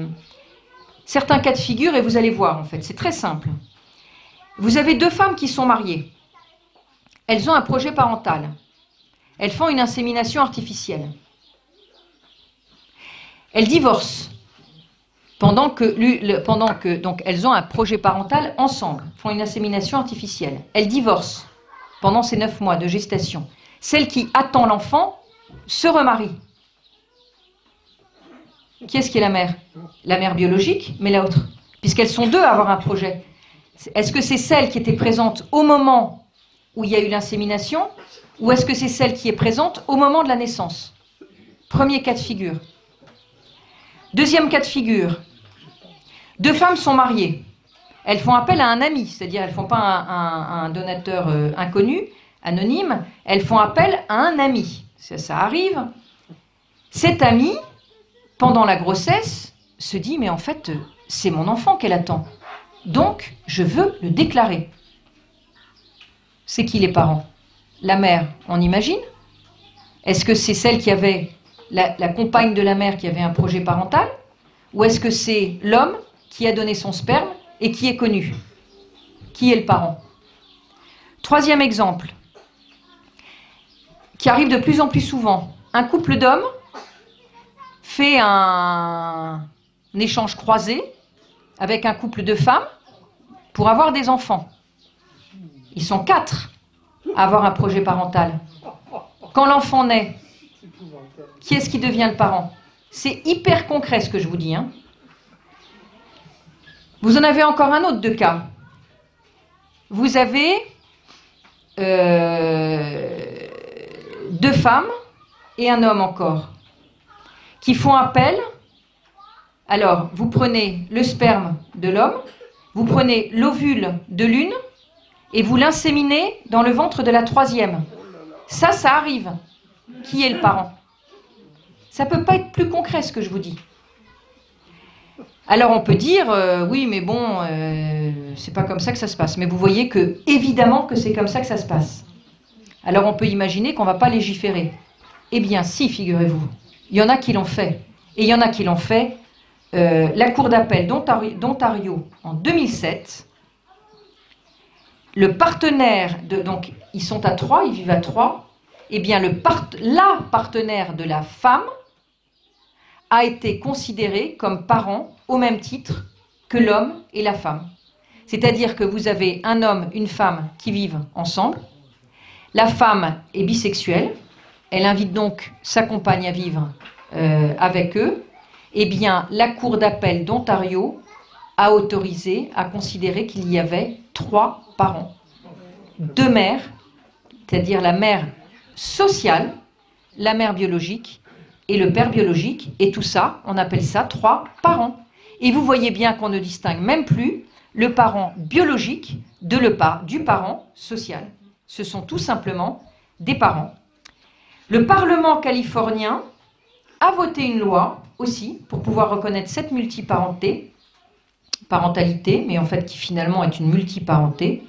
certains cas de figure et vous allez voir, en fait. C'est très simple. Vous avez deux femmes qui sont mariées. Elles ont un projet parental. Elles font une insémination artificielle. Elles divorcent. Pendant que donc, elles ont un projet parental ensemble, font une insémination artificielle. Elles divorcent pendant ces 9 mois de gestation. Celle qui attend l'enfant se remarie. Qui est-ce qui est la mère? La mère biologique, mais l'autre. Puisqu'elles sont deux à avoir un projet. Est-ce que c'est celle qui était présente au moment où il y a eu l'insémination, ou est-ce que c'est celle qui est présente au moment de la naissance? Premier cas de figure. Deuxième cas de figure. Deux femmes sont mariées. Elles font appel à un ami, c'est-à-dire elles ne font pas un donateur inconnu, anonyme, elles font appel à un ami. Ça arrive. Cet ami, pendant la grossesse, se dit, mais en fait, c'est mon enfant qu'elle attend. Donc, je veux le déclarer. C'est qui les parents? La mère, on imagine? Est-ce que c'est celle qui avait, la compagne de la mère qui avait un projet parental? Ou est-ce que c'est l'homme qui a donné son sperme et qui est connu? Qui est le parent? Troisième exemple, qui arrive de plus en plus souvent. Un couple d'hommes fait un échange croisé avec un couple de femmes pour avoir des enfants. Ils sont 4 à avoir un projet parental. Quand l'enfant naît, qui est-ce qui devient le parent? C'est hyper concret ce que je vous dis, hein. Vous en avez encore un autre de cas. Vous avez 2 femmes et un homme encore qui font appel. Alors, vous prenez le sperme de l'homme, vous prenez l'ovule de l'une et vous l'inséminez dans le ventre de la troisième. Ça arrive. Qui est le parent? Ça ne peut pas être plus concret ce que je vous dis. Alors on peut dire, oui mais bon, c'est pas comme ça que ça se passe. Mais vous voyez que, évidemment que c'est comme ça que ça se passe. Alors on peut imaginer qu'on ne va pas légiférer. Eh bien si, figurez-vous, il y en a qui l'ont fait. Et il y en a qui l'ont fait. La Cour d'appel d'Ontario en 2007, le partenaire, donc ils sont à 3, ils vivent à 3, eh bien la partenaire de la femme a été considérée comme parent au même titre que l'homme et la femme. C'est-à-dire que vous avez un homme, une femme qui vivent ensemble. La femme est bisexuelle. Elle invite donc sa compagne à vivre avec eux. Eh bien, la Cour d'appel d'Ontario a autorisé, a considéré qu'il y avait 3 parents. 2 mères, c'est-à-dire la mère sociale, la mère biologique et le père biologique. Et tout ça, on appelle ça 3 parents. Et vous voyez bien qu'on ne distingue même plus le parent biologique du parent social. Ce sont tout simplement des parents. Le Parlement californien a voté une loi aussi pour pouvoir reconnaître cette parentalité, mais en fait qui finalement est une multiparenté.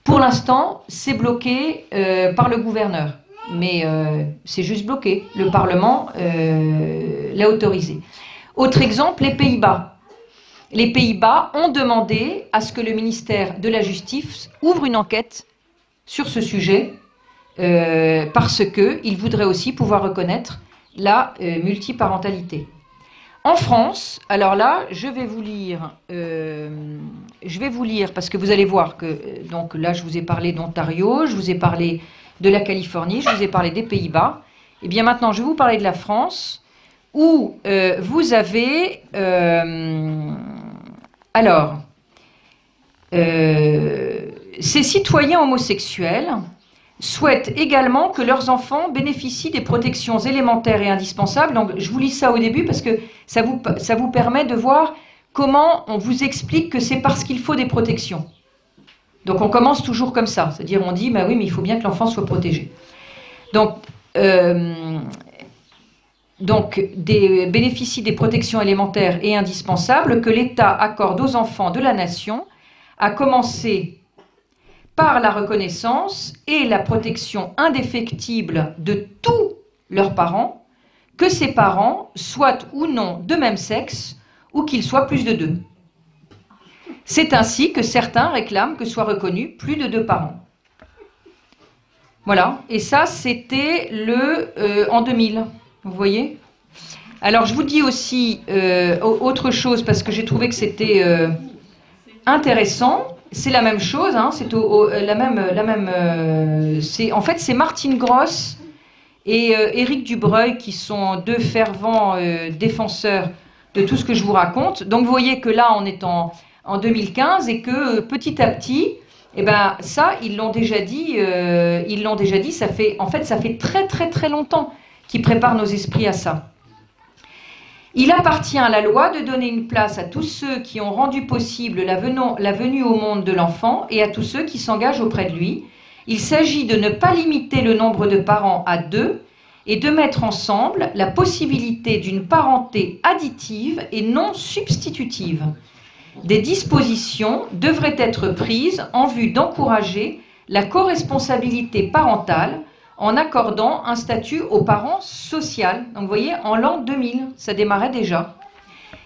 Pour l'instant, c'est bloqué par le gouverneur, mais c'est juste bloqué. Le Parlement l'a autorisé. Autre exemple, les Pays-Bas. Les Pays-Bas ont demandé à ce que le ministère de la Justice ouvre une enquête sur ce sujet parce qu'ils voudraient aussi pouvoir reconnaître la multiparentalité. En France, alors là, je vais vous lire parce que vous allez voir que, donc là, je vous ai parlé d'Ontario, je vous ai parlé de la Californie, je vous ai parlé des Pays-Bas. Et bien maintenant, je vais vous parler de la France, où vous avez... ces citoyens homosexuels souhaitent également que leurs enfants bénéficient des protections élémentaires et indispensables. Donc, je vous lis ça au début parce que ça vous permet de voir comment on vous explique que c'est parce qu'il faut des protections. Donc, on commence toujours comme ça. C'est-à-dire, on dit, bah oui, mais il faut bien que l'enfant soit protégé. Donc, bénéficient des protections élémentaires et indispensables que l'État accorde aux enfants de la nation, à commencer par la reconnaissance et la protection indéfectible de tous leurs parents, que ces parents soient ou non de même sexe ou qu'ils soient plus de 2. C'est ainsi que certains réclament que soient reconnus plus de 2 parents. Voilà, et ça c'était en 2000, vous voyez. Alors je vous dis aussi autre chose parce que j'ai trouvé que c'était intéressant. C'est la même chose, hein, c'est en fait c'est Martine Gross et Éric Dubreuil qui sont 2 fervents défenseurs de tout ce que je vous raconte. Donc vous voyez que là on est en 2015 et que petit à petit, eh ben ça ils l'ont déjà dit, ça fait très très très longtemps qu'ils préparent nos esprits à ça. Il appartient à la loi de donner une place à tous ceux qui ont rendu possible la venue au monde de l'enfant et à tous ceux qui s'engagent auprès de lui. Il s'agit de ne pas limiter le nombre de parents à 2 et de mettre ensemble la possibilité d'une parenté additive et non substitutive. Des dispositions devraient être prises en vue d'encourager la coresponsabilité parentale en accordant un statut aux parents social. Donc vous voyez, en l'an 2000, ça démarrait déjà.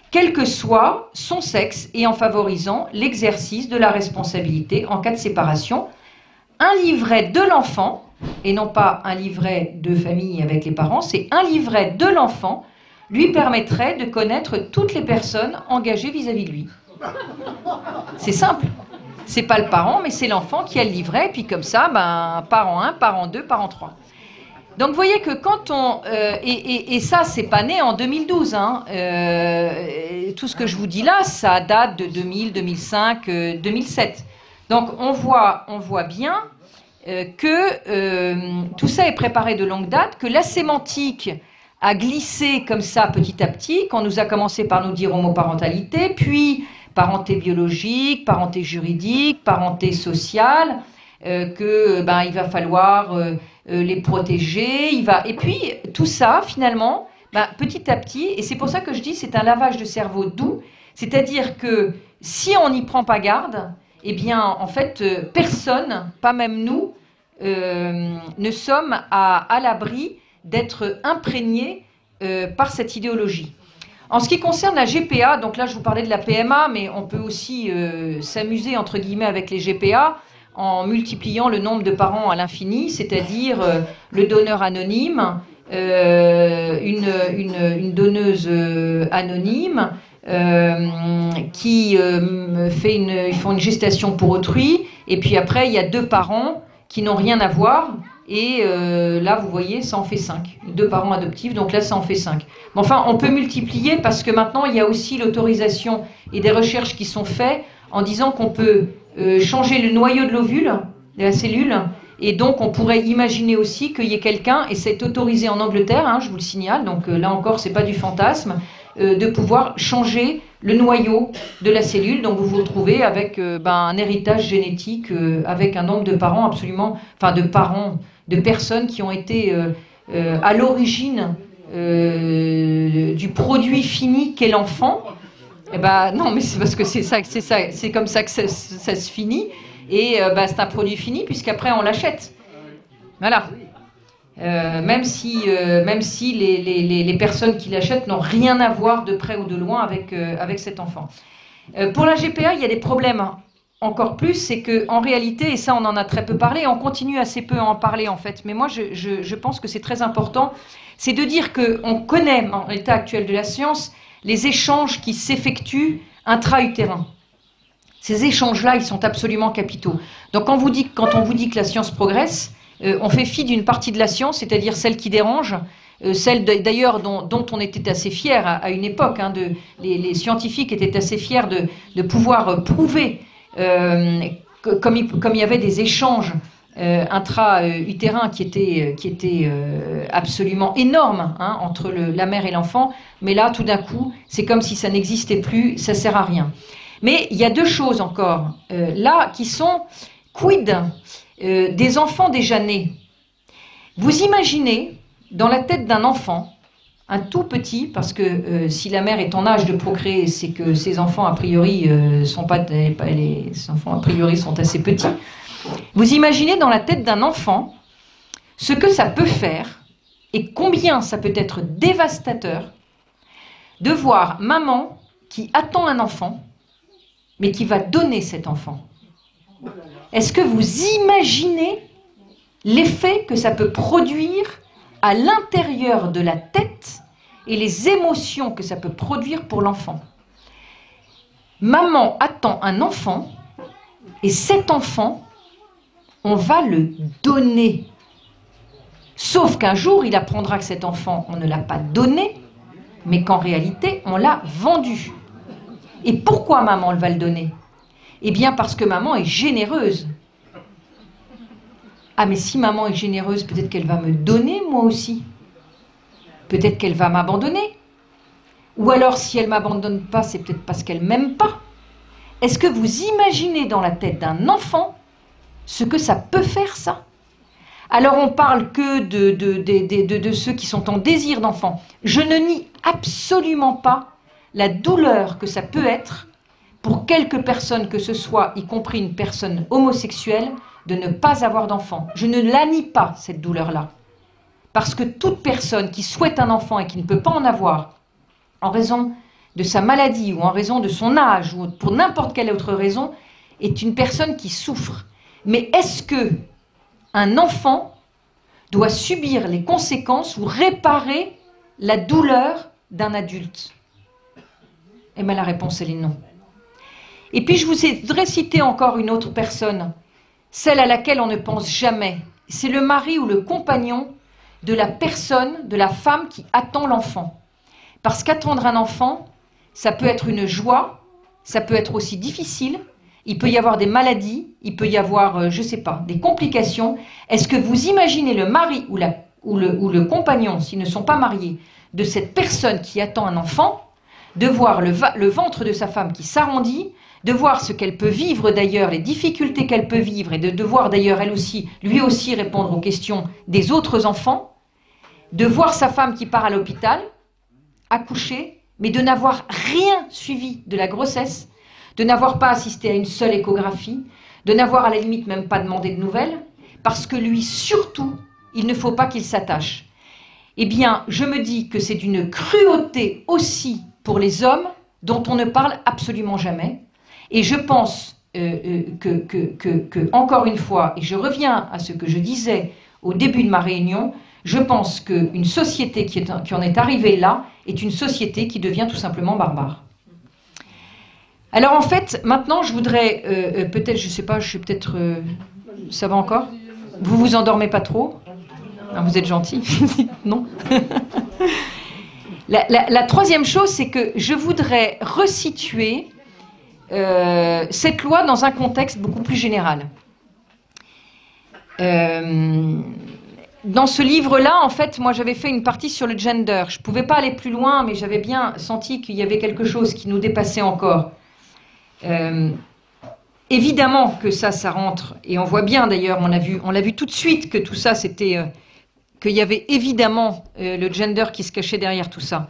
Quel que soit son sexe et en favorisant l'exercice de la responsabilité en cas de séparation. Un livret de l'enfant, et non pas un livret de famille avec les parents, c'est un livret de l'enfant, lui permettrait de connaître toutes les personnes engagées vis-à-vis de lui. C'est simple. C'est pas le parent, mais c'est l'enfant qui a le livret, puis comme ça, ben, parent 1, parent 2, parent 3. Donc vous voyez que quand on... et ça, c'est pas né en 2012. Hein, tout ce que je vous dis là, ça date de 2000, 2005, 2007. Donc on voit bien que tout ça est préparé de longue date, que la sémantique a glissé comme ça petit à petit, qu'on nous a commencé par nous dire homoparentalité, puis parenté biologique, parenté juridique, parenté sociale, il va falloir les protéger, et puis tout ça finalement, petit à petit, et c'est pour ça que je dis c'est un lavage de cerveau doux, c'est-à-dire que si on n'y prend pas garde, eh bien en fait personne, pas même nous, ne sommes à l'abri d'être imprégnés par cette idéologie. En ce qui concerne la GPA, donc là je vous parlais de la PMA, mais on peut aussi s'amuser entre guillemets avec les GPA en multipliant le nombre de parents à l'infini, c'est-à-dire le donneur anonyme, une donneuse anonyme qui ils font une gestation pour autrui, et puis après il y a 2 parents qui n'ont rien à voir, et là vous voyez ça en fait 5, 2 parents adoptifs, donc là ça en fait 5. Mais enfin on peut multiplier parce que maintenant il y a aussi l'autorisation et des recherches qui sont faites en disant qu'on peut changer le noyau de l'ovule, de la cellule, et donc on pourrait imaginer aussi qu'il y ait quelqu'un, et c'est autorisé en Angleterre, hein, je vous le signale, donc là encore c'est pas du fantasme, de pouvoir changer le noyau de la cellule, donc vous vous retrouvez avec un héritage génétique, avec un nombre de parents absolument, enfin de personnes qui ont été à l'origine du produit fini qu'est l'enfant. Eh ben, non, mais c'est parce que c'est comme ça que ça se finit, et c'est un produit fini puisqu'après on l'achète. Voilà. Même si les personnes qui l'achètent n'ont rien à voir de près ou de loin avec cet enfant. Pour la GPA, il y a des problèmes encore plus, c'est qu'en réalité, et ça on en a très peu parlé, on continue assez peu à en parler en fait, mais moi je pense que c'est très important, c'est de dire qu'on connaît en l'état actuel de la science les échanges qui s'effectuent intra-utérins. Ces échanges-là, ils sont absolument capitaux. Donc quand on vous dit que la science progresse, on fait fi d'une partie de la science, c'est-à-dire celle qui dérange, celle d'ailleurs dont on était assez fiers à une époque, hein, les scientifiques étaient assez fiers de pouvoir prouver, comme il y avait des échanges intra-utérins qui étaient absolument énormes, hein, entre la mère et l'enfant, mais là tout d'un coup c'est comme si ça n'existait plus, ça sert à rien. Mais il y a 2 choses encore là qui sont quid des enfants déjà nés. Vous imaginez dans la tête d'un enfant, un tout petit, parce que si la mère est en âge de procréer, c'est que ses enfants a priori les enfants a priori sont assez petits. Vous imaginez dans la tête d'un enfant ce que ça peut faire et combien ça peut être dévastateur de voir maman qui attend un enfant mais qui va donner cet enfant. Est-ce que vous imaginez l'effet que ça peut produire à l'intérieur de la tête et les émotions que ça peut produire pour l'enfant? Maman attend un enfant et cet enfant, on va le donner. Sauf qu'un jour, il apprendra que cet enfant, on ne l'a pas donné, mais qu'en réalité, on l'a vendu. Et pourquoi maman elle va le donner? Eh bien parce que maman est généreuse. Ah mais si maman est généreuse, peut-être qu'elle va me donner moi aussi. Peut-être qu'elle va m'abandonner. Ou alors si elle ne m'abandonne pas, c'est peut-être parce qu'elle ne m'aime pas. Est-ce que vous imaginez dans la tête d'un enfant ce que ça peut faire, ça? Alors on parle que de ceux qui sont en désir d'enfant. Je ne nie absolument pas la douleur que ça peut être pour quelques personnes que ce soit, y compris une personne homosexuelle, de ne pas avoir d'enfant. Je ne la nie pas, cette douleur-là. Parce que toute personne qui souhaite un enfant et qui ne peut pas en avoir, en raison de sa maladie ou en raison de son âge ou pour n'importe quelle autre raison, est une personne qui souffre. Mais est-ce que un enfant doit subir les conséquences ou réparer la douleur d'un adulte? Eh bien la réponse elle est non. Et puis je voudrais citer encore une autre personne, celle à laquelle on ne pense jamais. C'est le mari ou le compagnon de la personne, de la femme qui attend l'enfant. Parce qu'attendre un enfant, ça peut être une joie, ça peut être aussi difficile, il peut y avoir des maladies, il peut y avoir, je ne sais pas, des complications. Est-ce que vous imaginez le mari ou le compagnon, s'ils ne sont pas mariés, de cette personne qui attend un enfant, de voir le ventre de sa femme qui s'arrondit, de voir ce qu'elle peut vivre d'ailleurs, les difficultés qu'elle peut vivre, et de devoir d'ailleurs elle aussi, lui aussi répondre aux questions des autres enfants, de voir sa femme qui part à l'hôpital, accoucher, mais de n'avoir rien suivi de la grossesse, de n'avoir pas assisté à une seule échographie, de n'avoir à la limite même pas demandé de nouvelles, parce que lui, surtout, il ne faut pas qu'il s'attache. Eh bien, je me dis que c'est d'une cruauté aussi pour les hommes dont on ne parle absolument jamais. Et je pense encore une fois, et je reviens à ce que je disais au début de ma réunion, je pense qu'une société qui en est arrivée là est une société qui devient tout simplement barbare. Alors en fait, maintenant je voudrais, peut-être, je ne sais pas, je suis peut-être... ça va encore? Vous vous endormez pas trop? Ah, vous êtes gentil. Non. La troisième chose, c'est que je voudrais resituer cette loi dans un contexte beaucoup plus général. Dans ce livre-là, en fait, moi j'avais fait une partie sur le gender. Je ne pouvais pas aller plus loin, mais j'avais bien senti qu'il y avait quelque chose qui nous dépassait encore. Évidemment que ça rentre, et on voit bien d'ailleurs, on l'a vu tout de suite que tout ça, c'était... qu'il y avait évidemment le gender qui se cachait derrière tout ça.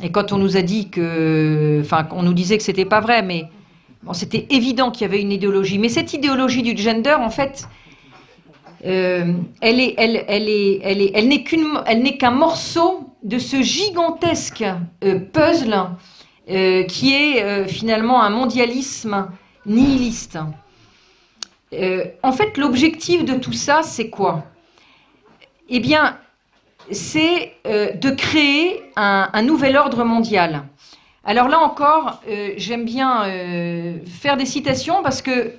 Et quand on nous a dit que... Enfin, on nous disait que c'était pas vrai, mais bon, c'était évident qu'il y avait une idéologie. Mais cette idéologie du gender, en fait, elle n'est qu'un morceau de ce gigantesque puzzle qui est finalement un mondialisme nihiliste. En fait, l'objectif de tout ça, c'est quoi? Eh bien, c'est de créer un nouvel ordre mondial. Alors là encore, j'aime bien faire des citations parce que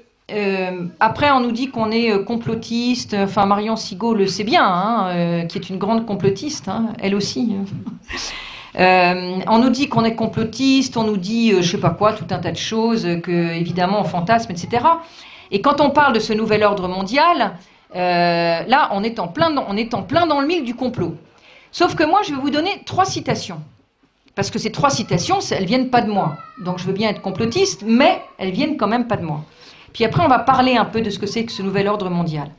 après on nous dit qu'on est complotiste. Enfin, Marion Sigaud le sait bien, hein, qui est une grande complotiste, hein, elle aussi. On nous dit qu'on est complotiste, on nous dit je sais pas quoi, tout un tas de choses, que évidemment on fantasme, etc. Et quand on parle de ce nouvel ordre mondial, là on est en plein dans le mille du complot. Sauf que moi je vais vous donner 3 citations. Parce que ces 3 citations, elles viennent pas de moi. Donc je veux bien être complotiste, mais elles viennent quand même pas de moi. Puis après on va parler un peu de ce que c'est que ce nouvel ordre mondial.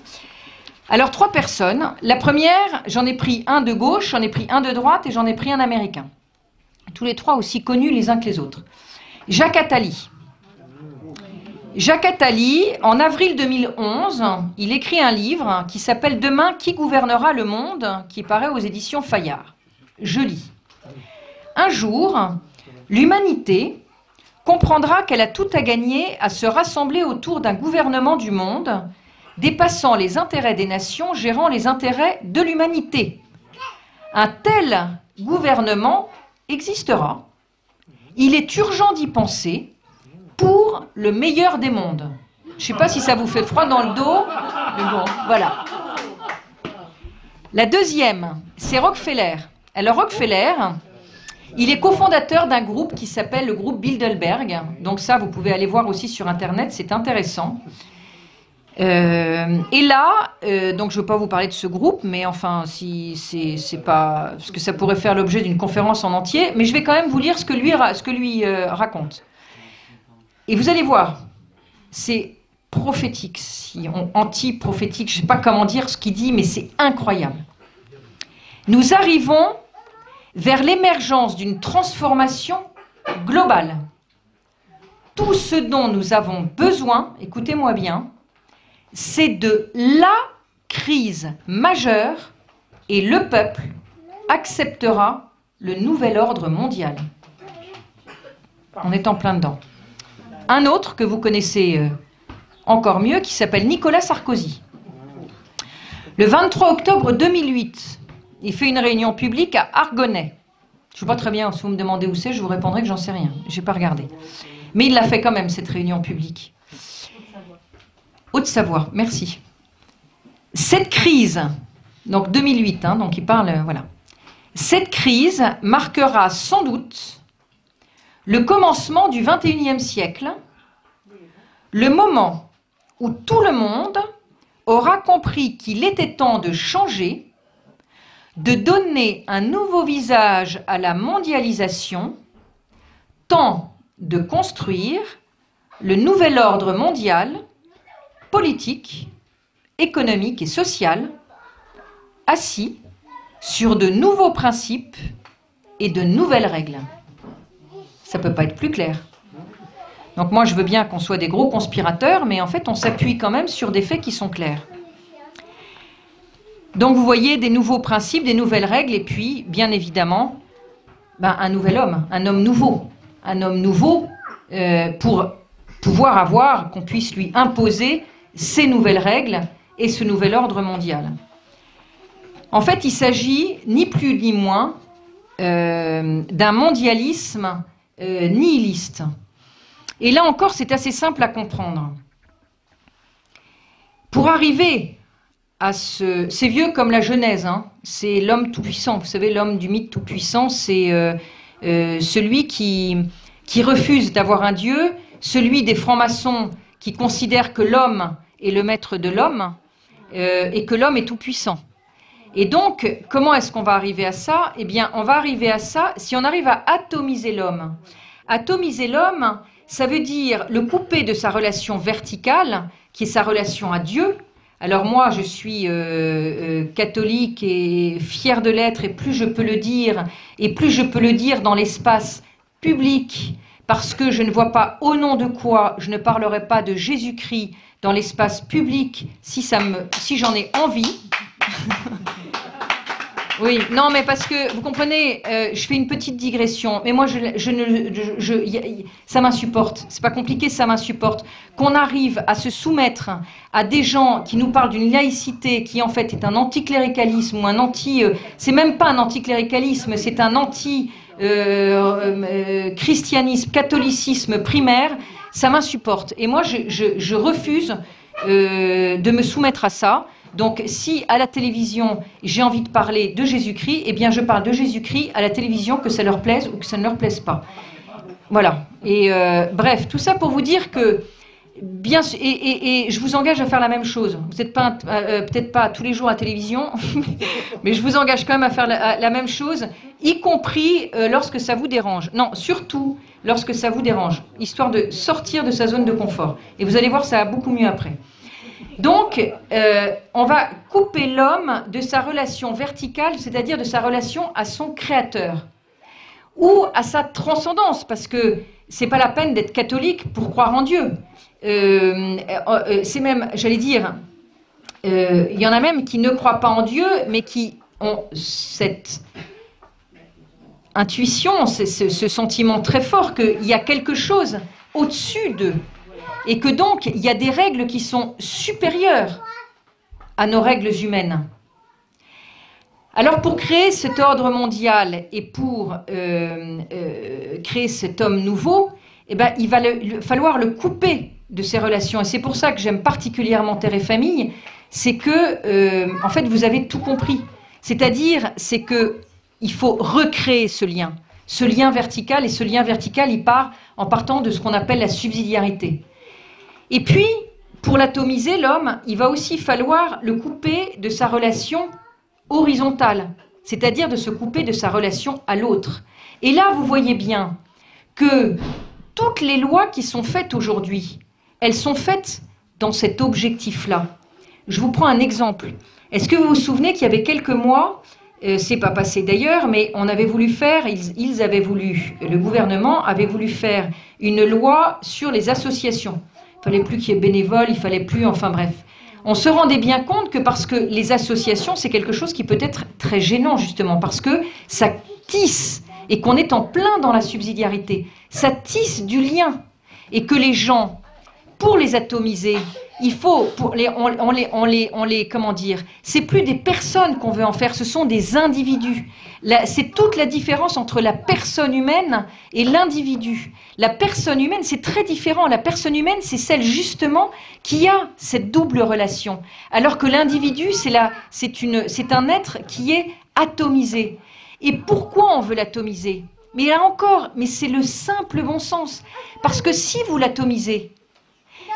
Alors 3 personnes. La première, j'en ai pris un de gauche, j'en ai pris un de droite et j'en ai pris un américain. Tous les 3 aussi connus les uns que les autres. Jacques Attali. Jacques Attali, en avril 2011, il écrit un livre qui s'appelle « Demain, qui gouvernera le monde ?», qui paraît aux éditions Fayard. Je lis. Un jour, l'humanité comprendra qu'elle a tout à gagner à se rassembler autour d'un gouvernement du monde, dépassant les intérêts des nations, gérant les intérêts de l'humanité. Un tel gouvernement existera. Il est urgent d'y penser pour le meilleur des mondes. Je ne sais pas si ça vous fait froid dans le dos, mais bon, voilà. La deuxième, c'est Rockefeller. Alors Rockefeller, il est cofondateur d'un groupe qui s'appelle le groupe Bilderberg. Donc ça, vous pouvez aller voir aussi sur Internet, c'est intéressant. Et là, donc je ne veux pas vous parler de ce groupe, mais enfin, si c'est pas... Parce que ça pourrait faire l'objet d'une conférence en entier, mais je vais quand même vous lire ce que lui raconte. Et vous allez voir, c'est prophétique, anti-prophétique, je ne sais pas comment dire ce qu'il dit, mais c'est incroyable. Nous arrivons vers l'émergence d'une transformation globale. Tout ce dont nous avons besoin, écoutez-moi bien, c'est de la crise majeure et le peuple acceptera le nouvel ordre mondial. On est en plein dedans. Un autre que vous connaissez encore mieux, qui s'appelle Nicolas Sarkozy. Le 23 octobre 2008, il fait une réunion publique à Argonay. Je ne sais pas très bien, si vous me demandez où c'est, je vous répondrai que j'en sais rien. Je n'ai pas regardé. Mais il l'a fait quand même, cette réunion publique. Haute-Savoie, merci. Cette crise, donc 2008, hein, donc il parle, voilà. Cette crise marquera sans doute le commencement du XXIe siècle, le moment où tout le monde aura compris qu'il était temps de changer, de donner un nouveau visage à la mondialisation, temps de construire le nouvel ordre mondial, politique, économique et social, assis sur de nouveaux principes et de nouvelles règles. Ça ne peut pas être plus clair. Donc moi, je veux bien qu'on soit des gros conspirateurs, mais en fait, on s'appuie quand même sur des faits qui sont clairs. Donc vous voyez des nouveaux principes, des nouvelles règles, et puis, bien évidemment, un nouvel homme, un homme nouveau. Un homme nouveau pour pouvoir avoir, qu'on puisse lui imposer ces nouvelles règles et ce nouvel ordre mondial. En fait, il s'agit ni plus ni moins d'un mondialisme nihiliste. Et là encore, c'est assez simple à comprendre. Pour arriver à ce... C'est vieux comme la Genèse, hein. C'est l'homme tout-puissant. Vous savez, l'homme du mythe tout-puissant, c'est celui qui refuse d'avoir un Dieu, celui des francs-maçons qui considère que l'homme est le maître de l'homme et que l'homme est tout-puissant. Et donc, comment est-ce qu'on va arriver à ça? Eh bien, on va arriver à ça si on arrive à atomiser l'homme. Atomiser l'homme, ça veut dire le couper de sa relation verticale, qui est sa relation à Dieu. Alors moi, je suis catholique et fière de l'être, et plus je peux le dire, et plus je peux le dire dans l'espace public, parce que je ne vois pas au nom de quoi je ne parlerai pas de Jésus-Christ dans l'espace public si j'en ai envie. Oui, non, mais parce que, vous comprenez, je fais une petite digression, mais moi, ça m'insupporte. C'est pas compliqué, ça m'insupporte. Qu'on arrive à se soumettre à des gens qui nous parlent d'une laïcité qui, en fait, est un anticléricalisme ou un anti... c'est même pas un anticléricalisme, c'est un anti-christianisme, catholicisme primaire. Ça m'insupporte. Et moi, je refuse de me soumettre à ça. Donc, si à la télévision, j'ai envie de parler de Jésus-Christ, eh bien, je parle de Jésus-Christ à la télévision, que ça leur plaise ou que ça ne leur plaise pas. Voilà. Et bref, tout ça pour vous dire que, bien, et je vous engage à faire la même chose. Vous n'êtes pas, peut-être pas tous les jours à la télévision, mais je vous engage quand même à faire la même chose, y compris lorsque ça vous dérange. Non, surtout lorsque ça vous dérange, histoire de sortir de sa zone de confort. Et vous allez voir, ça va beaucoup mieux après. Donc, on va couper l'homme de sa relation verticale, c'est-à-dire de sa relation à son créateur, ou à sa transcendance, parce que c'est pas la peine d'être catholique pour croire en Dieu. C'est même, j'allais dire, il y en a même qui ne croient pas en Dieu, mais qui ont cette intuition, ce sentiment très fort qu'il y a quelque chose au-dessus d'eux. Et que donc, il y a des règles qui sont supérieures à nos règles humaines. Alors, pour créer cet ordre mondial et pour créer cet homme nouveau, eh ben, il va falloir le couper de ses relations. Et c'est pour ça que j'aime particulièrement Terre et Famille, c'est que, en fait, vous avez tout compris. C'est-à-dire, c'est qu'il faut recréer ce lien vertical, et ce lien vertical, il part en partant de ce qu'on appelle la subsidiarité. Et puis, pour l'atomiser, l'homme, il va aussi falloir le couper de sa relation horizontale, c'est-à-dire de se couper de sa relation à l'autre. Et là, vous voyez bien que toutes les lois qui sont faites aujourd'hui, elles sont faites dans cet objectif-là. Je vous prends un exemple. Est-ce que vous vous souvenez qu'il y avait quelques mois, c'est pas passé d'ailleurs, mais on avait voulu faire, le gouvernement avait voulu faire une loi sur les associations. Il fallait plus qu'il y ait bénévoles, il fallait plus, enfin bref. On se rendait bien compte que parce que les associations, c'est quelque chose qui peut être très gênant justement, parce que ça tisse, et qu'on est en plein dans la subsidiarité, ça tisse du lien, et que les gens, pour les atomiser, il faut, comment dire, c'est plus des personnes qu'on veut en faire, ce sont des individus. C'est toute la différence entre la personne humaine et l'individu. La personne humaine, c'est très différent. La personne humaine, c'est celle justement qui a cette double relation. Alors que l'individu, c'est un être qui est atomisé. Et pourquoi on veut l'atomiser? Mais là encore, mais c'est le simple bon sens. Parce que si vous l'atomisez,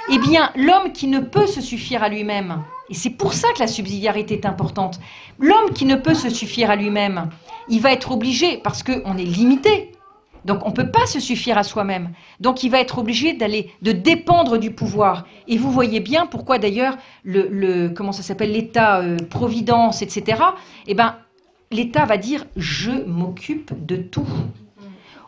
eh bien, l'homme qui ne peut se suffire à lui-même, et c'est pour ça que la subsidiarité est importante, l'homme qui ne peut se suffire à lui-même, il va être obligé, parce qu'on est limité, donc on ne peut pas se suffire à soi-même, donc il va être obligé de dépendre du pouvoir. Et vous voyez bien pourquoi d'ailleurs, comment ça s'appelle, l'État-providence, etc., eh ben, l'État va dire « je m'occupe de tout ».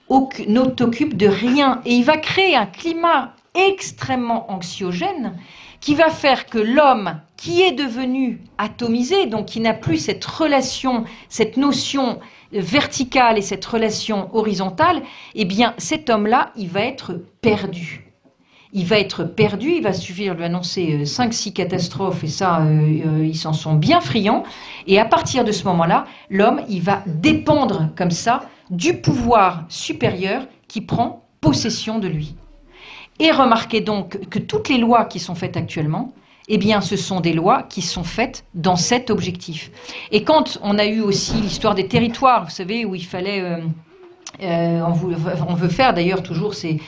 Ne t'occupe de rien. Et il va créer un climat extrêmement anxiogène, qui va faire que l'homme qui est devenu atomisé, donc qui n'a plus cette relation, cette notion verticale et cette relation horizontale, eh bien cet homme-là, il va être perdu. Il va être perdu, il va suffire de lui annoncer 5-6 catastrophes, et ça, ils s'en sont bien friands. Et à partir de ce moment-là, l'homme, il va dépendre comme ça du pouvoir supérieur qui prend possession de lui. Et remarquez donc que toutes les lois qui sont faites actuellement, eh bien, ce sont des lois qui sont faites dans cet objectif. Et quand on a eu aussi l'histoire des territoires, vous savez, où il fallait... on veut faire d'ailleurs toujours ces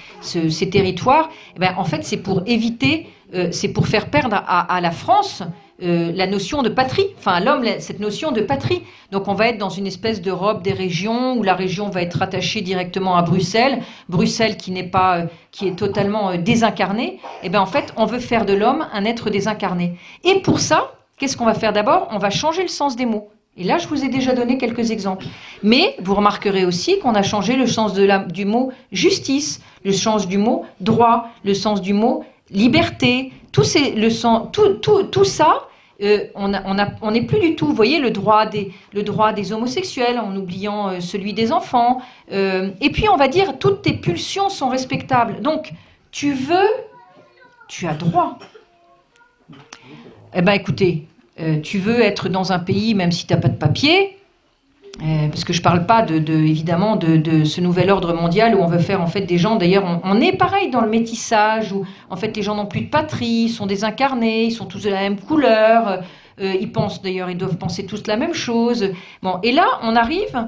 territoires, eh bien, en fait, c'est pour éviter, c'est pour faire perdre à la France la notion de patrie, enfin à l'homme cette notion de patrie. Donc on va être dans une espèce d'Europe des régions où la région va être rattachée directement à Bruxelles, Bruxelles qui est totalement désincarnée. Et bien en fait on veut faire de l'homme un être désincarné. Et pour ça, qu'est-ce qu'on va faire d'abord? On va changer le sens des mots. Et là, je vous ai déjà donné quelques exemples. Mais vous remarquerez aussi qu'on a changé le sens du mot justice, le sens du mot droit, le sens du mot liberté. Tout ça, on n'est plus du tout, vous voyez, le droit des homosexuels, en oubliant celui des enfants. Et puis, on va dire, toutes tes pulsions sont respectables. Donc, tu as droit. Eh bien, écoutez, tu veux être dans un pays, même si tu n'as pas de papier, parce que je ne parle pas évidemment de ce nouvel ordre mondial où on veut faire en fait des gens, d'ailleurs on est pareil dans le métissage, où en fait les gens n'ont plus de patrie, ils sont désincarnés, ils sont tous de la même couleur, ils pensent d'ailleurs, ils doivent penser tous la même chose. Bon, et là on arrive,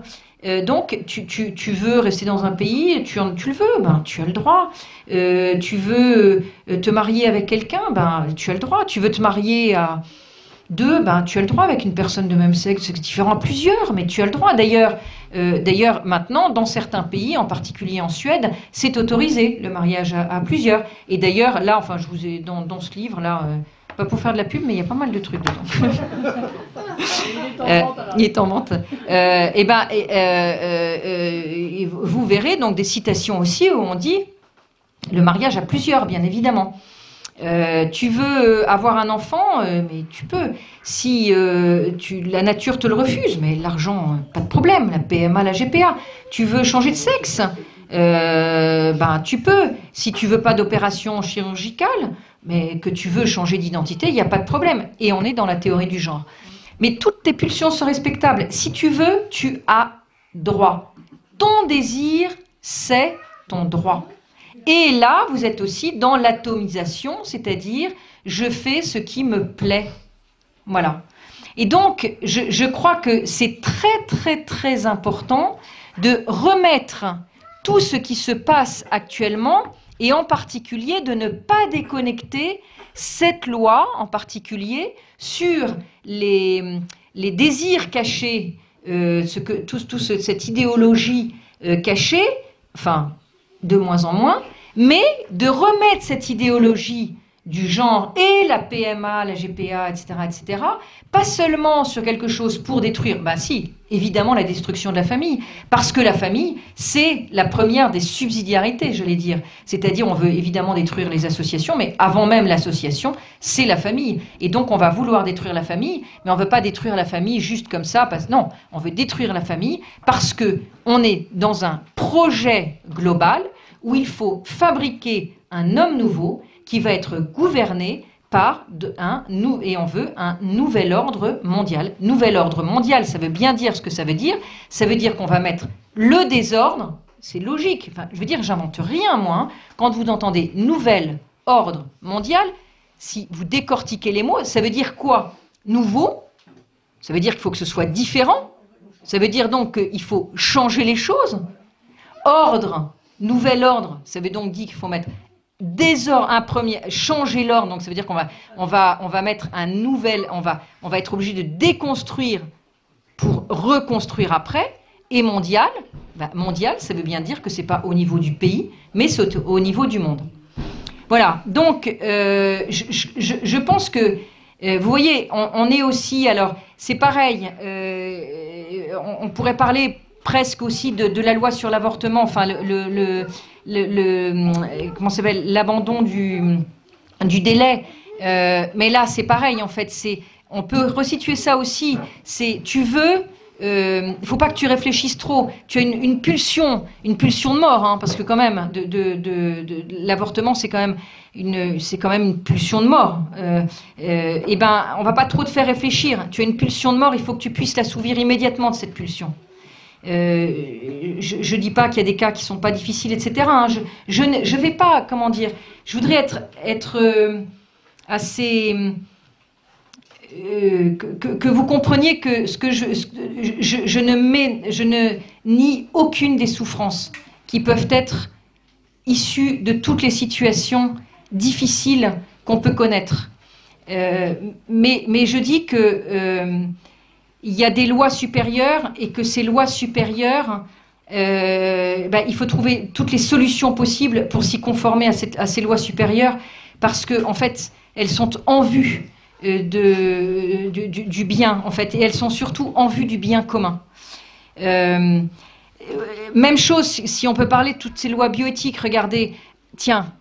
donc tu veux rester dans un pays, tu le veux, ben, tu as le droit. Tu veux te marier avec quelqu'un, ben, tu as le droit. Tu veux te marier à... ben, tu as le droit avec une personne de même sexe, c'est différent à plusieurs, mais tu as le droit. D'ailleurs, maintenant, dans certains pays, en particulier en Suède, c'est autorisé, le mariage à plusieurs. Et d'ailleurs, là, enfin, je vous ai dans ce livre-là, pas pour faire de la pub, mais il y a pas mal de trucs dedans. Il est en vente. Vous verrez donc des citations aussi où on dit le mariage à plusieurs, bien évidemment. Tu veux avoir un enfant, mais tu peux. Si la nature te le refuse, mais l'argent, pas de problème, la PMA, la GPA. Tu veux changer de sexe, ben tu peux. Si tu veux pas d'opération chirurgicale, mais que tu veux changer d'identité, il n'y a pas de problème. Et on est dans la théorie du genre. Mais toutes tes pulsions sont respectables. Si tu veux, tu as droit. Ton désir, c'est ton droit. Et là, vous êtes aussi dans l'atomisation, c'est-à-dire je fais ce qui me plaît. Voilà. Et donc, je crois que c'est très, très, très important de remettre tout ce qui se passe actuellement, et en particulier de ne pas déconnecter cette loi, en particulier, sur les désirs cachés, cette idéologie cachée, enfin, de moins en moins, mais de remettre cette idéologie du genre et la PMA, la GPA, etc., etc., pas seulement sur quelque chose pour détruire, bah si, évidemment la destruction de la famille, parce que la famille, c'est la première des subsidiarités, je vais dire. C'est-à-dire, on veut évidemment détruire les associations, mais avant même l'association, c'est la famille. Et donc, on va vouloir détruire la famille, mais on ne veut pas détruire la famille juste comme ça, non, on veut détruire la famille parce qu'on est dans un projet global où il faut fabriquer un homme nouveau qui va être gouverné par et on veut un nouvel ordre mondial. Nouvel ordre mondial, ça veut bien dire ce que ça veut dire. Ça veut dire qu'on va mettre le désordre, c'est logique. Enfin, je veux dire, j'invente rien, moi. Hein. Quand vous entendez nouvel ordre mondial, si vous décortiquez les mots, ça veut dire quoi? Nouveau, ça veut dire qu'il faut que ce soit différent. Ça veut dire donc qu'il faut changer les choses. Ordre, nouvel ordre, ça veut donc dire qu'il faut mettre désordre, changer l'ordre, donc ça veut dire qu'on va mettre un nouvel, on va être obligé de déconstruire pour reconstruire après. Et mondial, mondial, ça veut bien dire que c'est pas au niveau du pays, mais c'est au niveau du monde. Voilà, donc je pense que, vous voyez, on est aussi, alors c'est pareil, on pourrait parler presque aussi de la loi sur l'avortement, enfin comment s'appelle, l'abandon du délai. Mais là, c'est pareil, en fait. On peut resituer ça aussi. Tu veux... Il ne faut pas que tu réfléchisses trop. Tu as une pulsion de mort, hein, parce que quand même, l'avortement, c'est quand même une pulsion de mort. Et ben, on va pas trop te faire réfléchir. Tu as une pulsion de mort, il faut que tu puisses l'assouvir immédiatement de cette pulsion. Je dis pas qu'il y a des cas qui sont pas difficiles, etc. Hein. Je vais pas, comment dire, je voudrais être assez... que vous compreniez que je ne nie aucune des souffrances qui peuvent être issues de toutes les situations difficiles qu'on peut connaître. Mais je dis que il y a des lois supérieures et que ces lois supérieures, il faut trouver toutes les solutions possibles pour s'y conformer à ces lois supérieures, parce que en fait, elles sont en vue du bien, en fait, et elles sont surtout en vue du bien commun. Même chose, si on peut parler de toutes ces lois bioéthiques, regardez, tiens,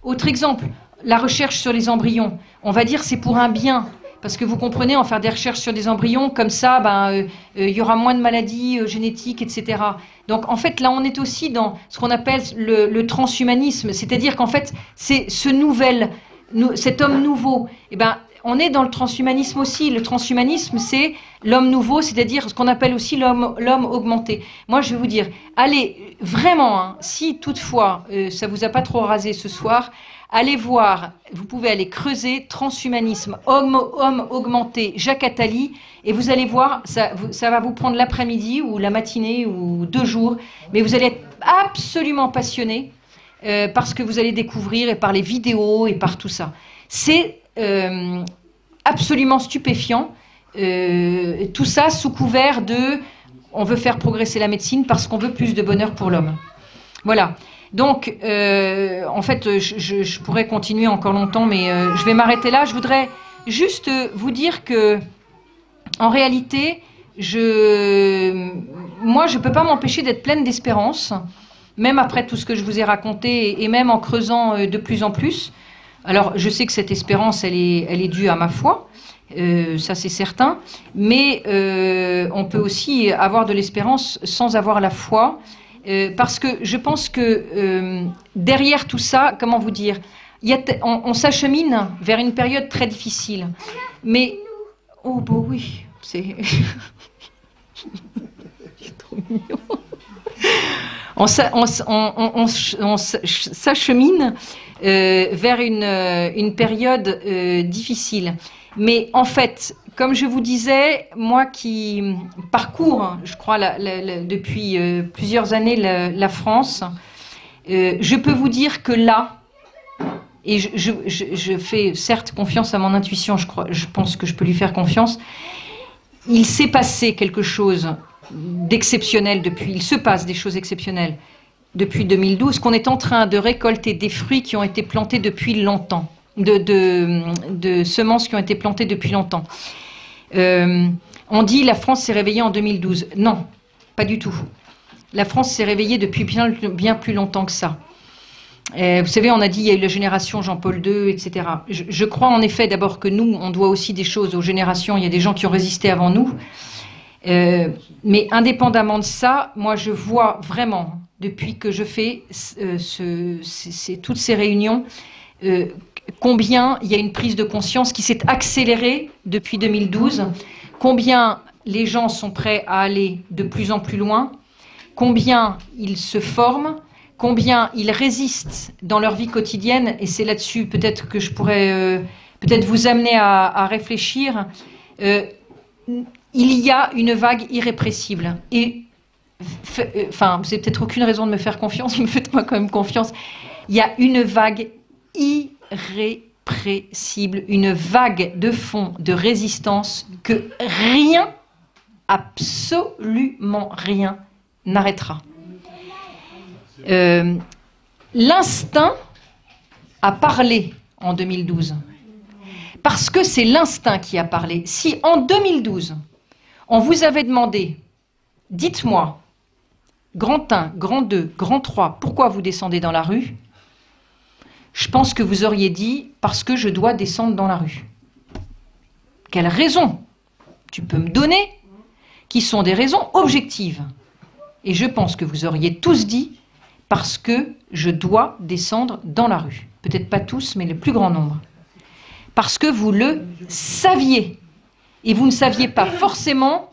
autre exemple, la recherche sur les embryons, on va dire c'est pour un bien, parce que vous comprenez, en faire des recherches sur des embryons, comme ça, y aura moins de maladies génétiques, etc. Donc en fait, là, on est aussi dans ce qu'on appelle le transhumanisme, c'est-à-dire qu'en fait, c'est cet homme nouveau, on est dans le transhumanisme aussi. Le transhumanisme, c'est l'homme nouveau, c'est-à-dire ce qu'on appelle aussi l'homme augmenté. Moi, je vais vous dire, allez, vraiment, hein, si toutefois, ça vous a pas trop rasé ce soir, allez voir, vous pouvez aller creuser transhumanisme, homme augmenté, Jacques Attali, et vous allez voir, ça va vous prendre l'après-midi ou la matinée ou 2 jours, mais vous allez être absolument passionné parce que vous allez découvrir, et par les vidéos et par tout ça. C'est absolument stupéfiant, tout ça sous couvert on veut faire progresser la médecine parce qu'on veut plus de bonheur pour l'homme. Voilà. Donc, en fait, je pourrais continuer encore longtemps, mais je vais m'arrêter là. Je voudrais juste vous dire que, en réalité, moi, je ne peux pas m'empêcher d'être pleine d'espérance, même après tout ce que je vous ai raconté, et même en creusant de plus en plus. Alors, je sais que cette espérance, elle est due à ma foi, ça c'est certain, mais on peut aussi avoir de l'espérance sans avoir la foi, parce que je pense que derrière tout ça, comment vous dire, on s'achemine vers une période très difficile. Mais, oh bah oui, c'est trop mignon. On s'achemine vers une période difficile. Mais en fait, comme je vous disais, moi qui parcours, je crois, depuis plusieurs années la France, je peux vous dire que là, et je fais certes confiance à mon intuition, je pense que je peux lui faire confiance, il s'est passé quelque chose d'exceptionnel depuis, il se passe des choses exceptionnelles depuis 2012, qu'on est en train de récolter des fruits qui ont été plantés depuis longtemps, de semences qui ont été plantées depuis longtemps. On dit la France s'est réveillée en 2012. Non, pas du tout. La France s'est réveillée depuis bien plus longtemps que ça. Vous savez, on a dit il y a eu la génération Jean-Paul II, etc. Je crois en effet d'abord que nous, on doit aussi des choses aux générations. Il y a des gens qui ont résisté avant nous. Mais indépendamment de ça, moi je vois vraiment, depuis que je fais toutes ces réunions, combien il y a une prise de conscience qui s'est accélérée depuis 2012, combien les gens sont prêts à aller de plus en plus loin, combien ils se forment, combien ils résistent dans leur vie quotidienne, et c'est là-dessus peut-être que je pourrais peut-être vous amener à réfléchir. Il y a une vague irrépressible. Et, enfin, vous n'avez peut-être aucune raison de me faire confiance, mais faites-moi quand même confiance. Il y a une vague irrépressible, une vague de fond, de résistance que rien, absolument rien, n'arrêtera. L'instinct a parlé en 2012. Parce que c'est l'instinct qui a parlé. Si en 2012, on vous avait demandé, dites-moi, grand 1, grand 2, grand 3, pourquoi vous descendez dans la rue? je pense que vous auriez dit « parce que je dois descendre dans la rue ». Quelles raisons tu peux me donner qui sont des raisons objectives? Et je pense que vous auriez tous dit « parce que je dois descendre dans la rue ». Peut-être pas tous, mais le plus grand nombre. Parce que vous le saviez. Et vous ne saviez pas forcément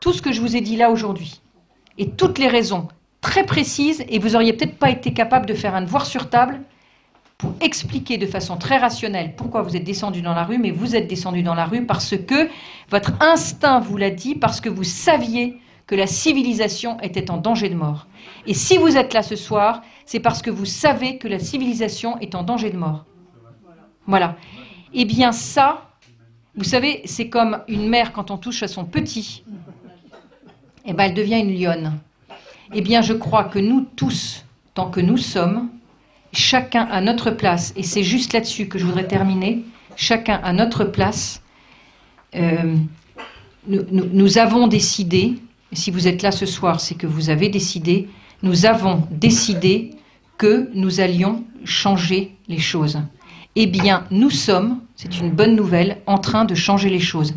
tout ce que je vous ai dit là aujourd'hui. Et toutes les raisons très précises, et vous n'auriez peut-être pas été capable de faire un devoir sur table pour expliquer de façon très rationnelle pourquoi vous êtes descendu dans la rue, mais vous êtes descendu dans la rue parce que votre instinct vous l'a dit, parce que vous saviez que la civilisation était en danger de mort. Et si vous êtes là ce soir, c'est parce que vous savez que la civilisation est en danger de mort. Voilà. Eh bien ça, vous savez, c'est comme une mère quand on touche à son petit, eh ben elle devient une lionne. Eh bien je crois que nous tous, tant que nous sommes, chacun à notre place, et c'est juste là-dessus que je voudrais terminer, chacun à notre place, nous avons décidé, et si vous êtes là ce soir, c'est que vous avez décidé, nous avons décidé que nous allions changer les choses. Eh bien, nous sommes, c'est une bonne nouvelle, en train de changer les choses.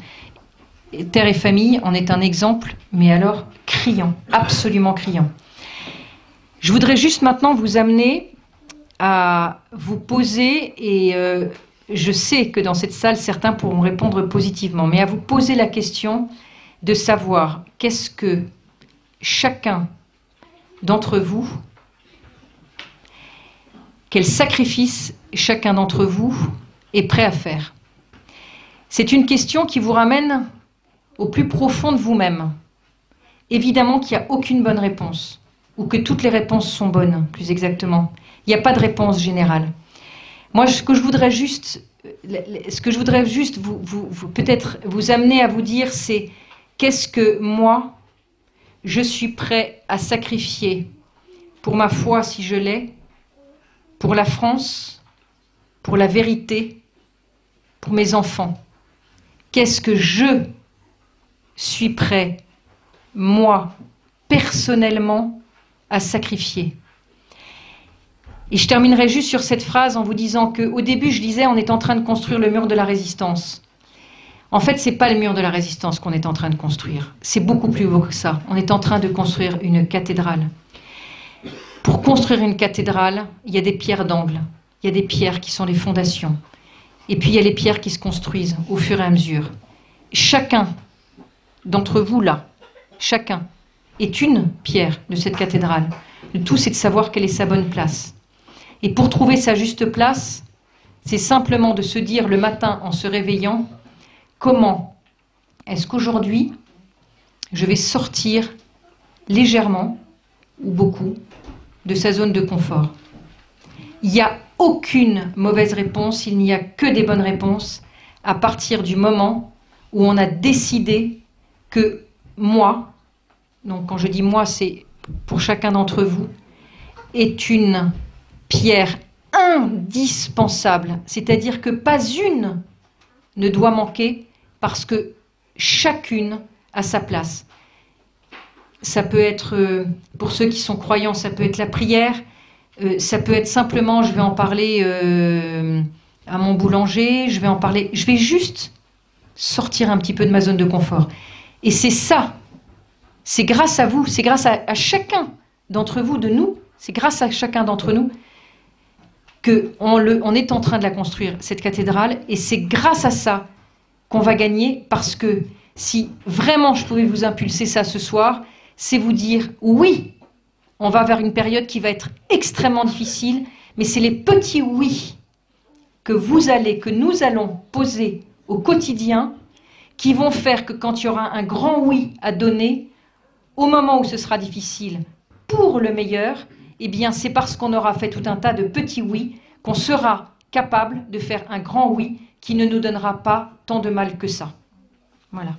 Terre et famille en est un exemple, mais alors criant, absolument criant. Je voudrais juste maintenant vous amener à vous poser, et je sais que dans cette salle, certains pourront répondre positivement, mais à vous poser la question de savoir qu'est-ce que chacun d'entre vous, quel sacrifice chacun d'entre vous est prêt à faire. C'est une question qui vous ramène au plus profond de vous-même. Évidemment qu'il n'y a aucune bonne réponse, ou que toutes les réponses sont bonnes, plus exactement. Il n'y a pas de réponse générale. Moi, ce que je voudrais juste peut-être vous amener à vous dire, c'est qu'est-ce que moi, je suis prêt à sacrifier pour ma foi, si je l'ai, pour la France, pour la vérité, pour mes enfants. Qu'est-ce que je suis prêt, moi, personnellement, à sacrifier? Et je terminerai juste sur cette phrase en vous disant qu'au début, je disais, on est en train de construire le mur de la résistance. En fait, ce n'est pas le mur de la résistance qu'on est en train de construire. C'est beaucoup plus beau que ça. On est en train de construire une cathédrale. Pour construire une cathédrale, il y a des pierres d'angle. Il y a des pierres qui sont les fondations. Et puis, il y a les pierres qui se construisent au fur et à mesure. Chacun d'entre vous, là, chacun, est une pierre de cette cathédrale. Le tout, c'est de savoir quelle est sa bonne place. Et pour trouver sa juste place, c'est simplement de se dire le matin en se réveillant, comment est-ce qu'aujourd'hui, je vais sortir légèrement, ou beaucoup, de sa zone de confort. Il n'y a aucune mauvaise réponse, il n'y a que des bonnes réponses à partir du moment où on a décidé que moi, donc quand je dis moi, c'est pour chacun d'entre vous, est une pierre indispensable, c'est-à-dire que pas une ne doit manquer parce que chacune a sa place. Ça peut être, pour ceux qui sont croyants, ça peut être la prière, ça peut être simplement, je vais en parler à mon boulanger, je vais juste sortir un petit peu de ma zone de confort. Et c'est ça, c'est grâce à vous, c'est grâce à chacun d'entre vous, de nous, c'est grâce à chacun d'entre nous qu'on est en train de la construire, cette cathédrale, et c'est grâce à ça qu'on va gagner, parce que si vraiment je pouvais vous impulser ça ce soir, c'est vous dire oui, on va vers une période qui va être extrêmement difficile, mais c'est les petits oui que nous allons poser au quotidien qui vont faire que quand il y aura un grand oui à donner, au moment où ce sera difficile, pour le meilleur, eh bien c'est parce qu'on aura fait tout un tas de petits oui qu'on sera capable de faire un grand oui qui ne nous donnera pas tant de mal que ça. Voilà.